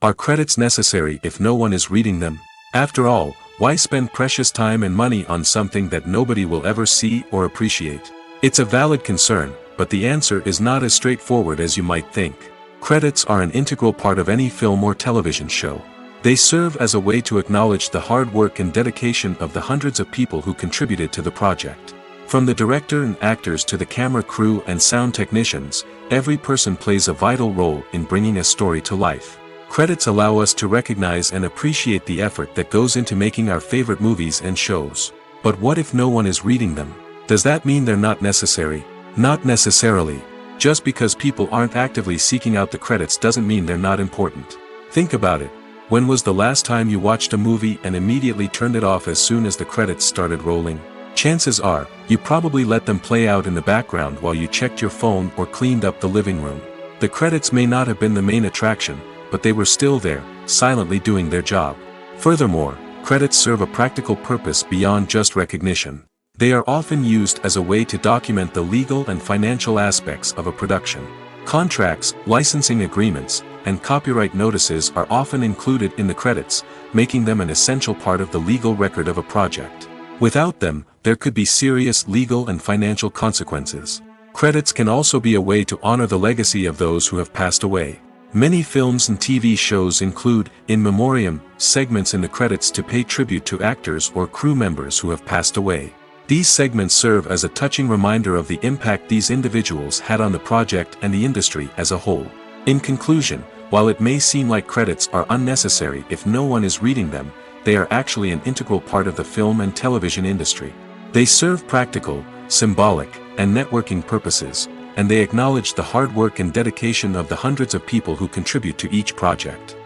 A: Are credits necessary if no one is reading them? After all, why spend precious time and money on something that nobody will ever see or appreciate? It's a valid concern, but the answer is not as straightforward as you might think. Credits are an integral part of any film or television show. They serve as a way to acknowledge the hard work and dedication of the hundreds of people who contributed to the project. From the director and actors to the camera crew and sound technicians, every person plays a vital role in bringing a story to life. Credits allow us to recognize and appreciate the effort that goes into making our favorite movies and shows. But what if no one is reading them? Does that mean they're not necessary? Not necessarily. Just because people aren't actively seeking out the credits doesn't mean they're not important. Think about it. When was the last time you watched a movie and immediately turned it off as soon as the credits started rolling? Chances are, you probably let them play out in the background while you checked your phone or cleaned up the living room. The credits may not have been the main attraction, but they were still there, silently doing their job. Furthermore, credits serve a practical purpose beyond just recognition. They are often used as a way to document the legal and financial aspects of a production. Contracts, licensing agreements, and copyright notices are often included in the credits, making them an essential part of the legal record of a project. Without them, there could be serious legal and financial consequences. Credits can also be a way to honor the legacy of those who have passed away. Many films and TV shows include, in memoriam, segments in the credits to pay tribute to actors or crew members who have passed away. These segments serve as a touching reminder of the impact these individuals had on the project and the industry as a whole. In conclusion, while it may seem like credits are unnecessary if no one is reading them, they are actually an integral part of the film and television industry. They serve practical, symbolic, and networking purposes, and they acknowledge the hard work and dedication of the hundreds of people who contribute to each project.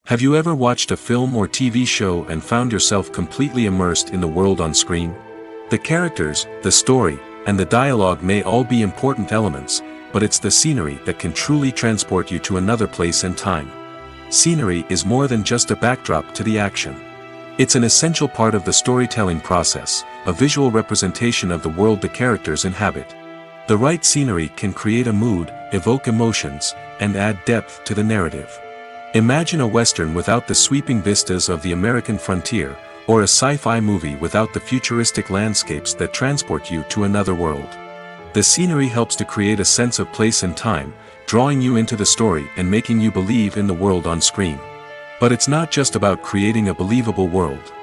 A: Have you ever watched a film or TV show and found yourself completely immersed in the world on screen? The characters, the story, and the dialogue may all be important elements, but it's the scenery that can truly transport you to another place and time. Scenery is more than just a backdrop to the action. It's an essential part of the storytelling process, a visual representation of the world the characters inhabit. The right scenery can create a mood, evoke emotions, and add depth to the narrative. Imagine a Western without the sweeping vistas of the American frontier, or a sci-fi movie without the futuristic landscapes that transport you to another world. The scenery helps to create a sense of place and time, drawing you into the story and making you believe in the world on screen. But it's not just about creating a believable world.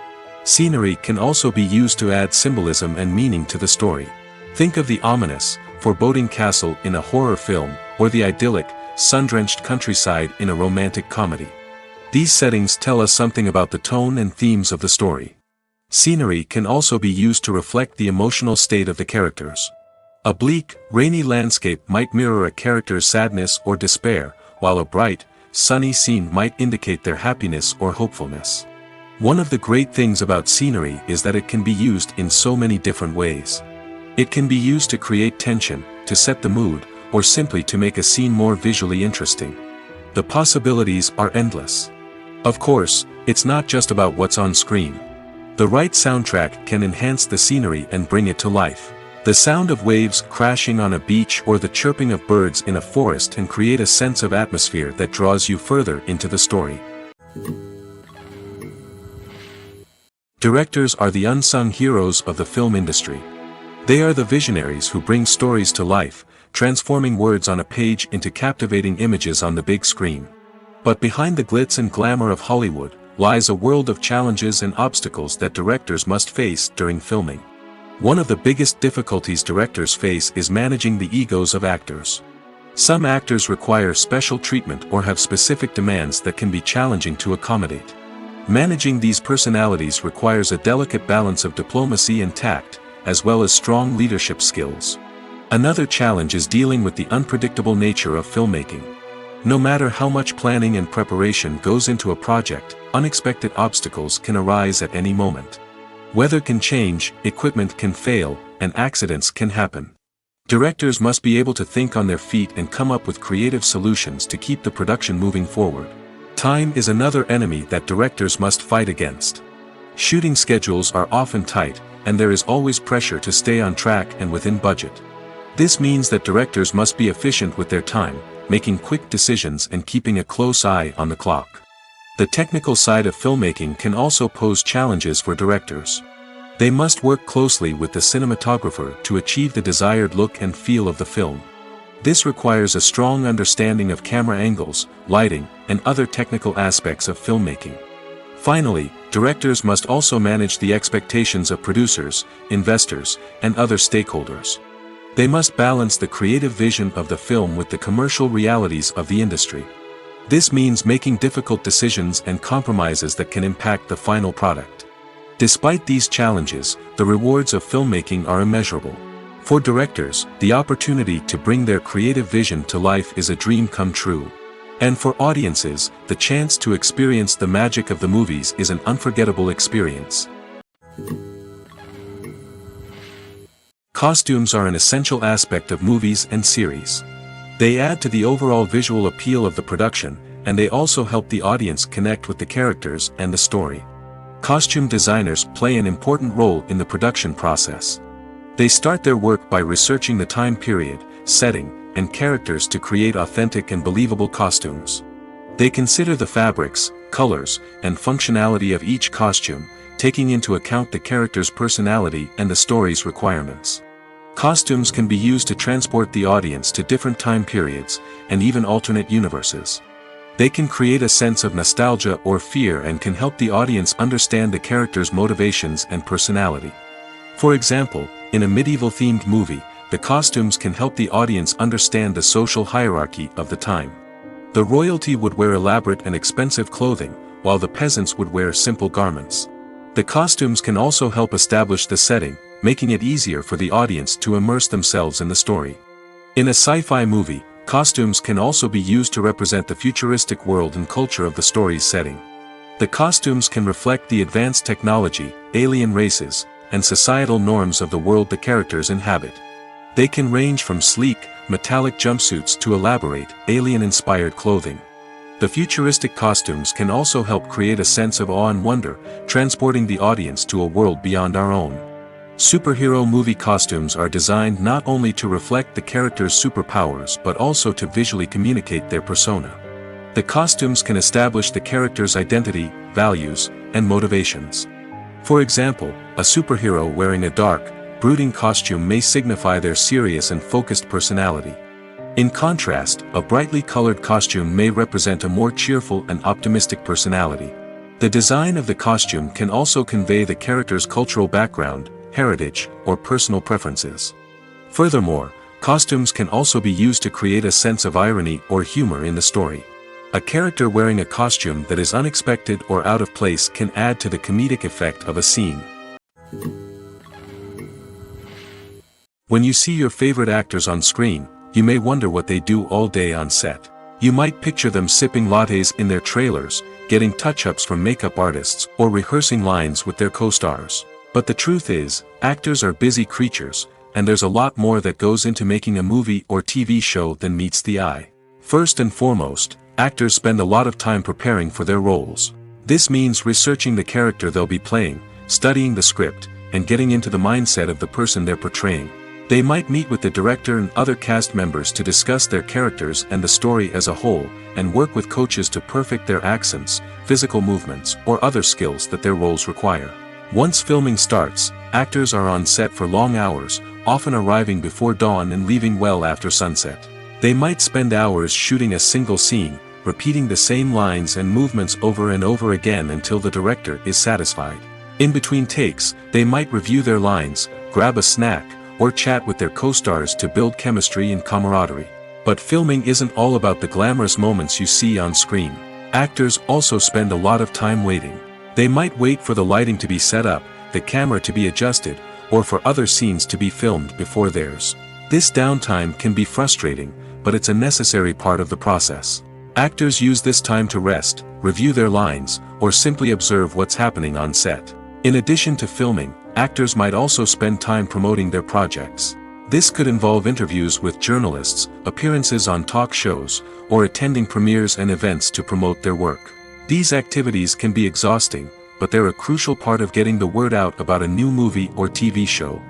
A: Scenery can also be used to add symbolism and meaning to the story. Think of the ominous, foreboding castle in a horror film, or the idyllic, sun-drenched countryside in a romantic comedy. These settings tell us something about the tone and themes of the story. Scenery can also be used to reflect the emotional state of the characters. A bleak, rainy landscape might mirror a character's sadness or despair, while a bright, sunny scene might indicate their happiness or hopefulness. One of the great things about scenery is that it can be used in so many different ways. It can be used to create tension, to set the mood, or simply to make a scene more visually interesting. The possibilities are endless. Of course, it's not just about what's on screen. The right soundtrack can enhance the scenery and bring it to life. The sound of waves crashing on a beach or the chirping of birds in a forest can create a sense of atmosphere that draws you further into the story. Directors are the unsung heroes of the film industry. They are the visionaries who bring stories to life, transforming words on a page into captivating images on the big screen. But behind the glitz and glamour of Hollywood, lies a world of challenges and obstacles that directors must face during filming. One of the biggest difficulties directors face is managing the egos of actors. Some actors require special treatment or have specific demands that can be challenging to accommodate. Managing these personalities requires a delicate balance of diplomacy and tact, as well as strong leadership skills. Another challenge is dealing with the unpredictable nature of filmmaking. No matter how much planning and preparation goes into a project, unexpected obstacles can arise at any moment. Weather can change, equipment can fail, and accidents can happen. Directors must be able to think on their feet and come up with creative solutions to keep the production moving forward. Time is another enemy that directors must fight against. Shooting schedules are often tight, and there is always pressure to stay on track and within budget. This means that directors must be efficient with their time, making quick decisions and keeping a close eye on the clock. The technical side of filmmaking can also pose challenges for directors. They must work closely with the cinematographer to achieve the desired look and feel of the film. This requires a strong understanding of camera angles, lighting, and other technical aspects of filmmaking. Finally, directors must also manage the expectations of producers, investors, and other stakeholders. They must balance the creative vision of the film with the commercial realities of the industry. This means making difficult decisions and compromises that can impact the final product. Despite these challenges, the rewards of filmmaking are immeasurable. For directors, the opportunity to bring their creative vision to life is a dream come true. And for audiences, the chance to experience the magic of the movies is an unforgettable experience. Costumes are an essential aspect of movies and series. They add to the overall visual appeal of the production, and they also help the audience connect with the characters and the story. Costume designers play an important role in the production process. They start their work by researching the time period, setting, and characters to create authentic and believable costumes. They consider the fabrics, colors, and functionality of each costume, taking into account the character's personality and the story's requirements. Costumes can be used to transport the audience to different time periods, and even alternate universes. They can create a sense of nostalgia or fear and can help the audience understand the character's motivations and personality. For example, in a medieval-themed movie, the costumes can help the audience understand the social hierarchy of the time. The royalty would wear elaborate and expensive clothing, while the peasants would wear simple garments. The costumes can also help establish the setting, making it easier for the audience to immerse themselves in the story. In a sci-fi movie, costumes can also be used to represent the futuristic world and culture of the story's setting. The costumes can reflect the advanced technology, alien races, and societal norms of the world the characters inhabit. They can range from sleek, metallic jumpsuits to elaborate, alien-inspired clothing. The futuristic costumes can also help create a sense of awe and wonder, transporting the audience to a world beyond our own. Superhero movie costumes are designed not only to reflect the character's superpowers but also to visually communicate their persona. The costumes can establish the character's identity, values, and motivations. For example, a superhero wearing a dark, brooding costume may signify their serious and focused personality. In contrast, a brightly colored costume may represent a more cheerful and optimistic personality. The design of the costume can also convey the character's cultural background, heritage, or personal preferences. Furthermore, costumes can also be used to create a sense of irony or humor in the story. A character wearing a costume that is unexpected or out of place can add to the comedic effect of a scene. When you see your favorite actors on screen, you may wonder what they do all day on set. You might picture them sipping lattes in their trailers, getting touch-ups from makeup artists, or rehearsing lines with their co-stars. But the truth is, actors are busy creatures, and there's a lot more that goes into making a movie or TV show than meets the eye. First and foremost, actors spend a lot of time preparing for their roles. This means researching the character they'll be playing, studying the script, and getting into the mindset of the person they're portraying. They might meet with the director and other cast members to discuss their characters and the story as a whole, and work with coaches to perfect their accents, physical movements, or other skills that their roles require. Once filming starts, actors are on set for long hours, often arriving before dawn and leaving well after sunset. They might spend hours shooting a single scene, repeating the same lines and movements over and over again until the director is satisfied. In between takes, they might review their lines, grab a snack, or chat with their co-stars to build chemistry and camaraderie. But filming isn't all about the glamorous moments you see on screen. Actors also spend a lot of time waiting. They might wait for the lighting to be set up, the camera to be adjusted, or for other scenes to be filmed before theirs. This downtime can be frustrating, but it's a necessary part of the process. Actors use this time to rest, review their lines, or simply observe what's happening on set. In addition to filming, actors might also spend time promoting their projects. This could involve interviews with journalists, appearances on talk shows, or attending premieres and events to promote their work. These activities can be exhausting, but they're a crucial part of getting the word out about a new movie or TV show.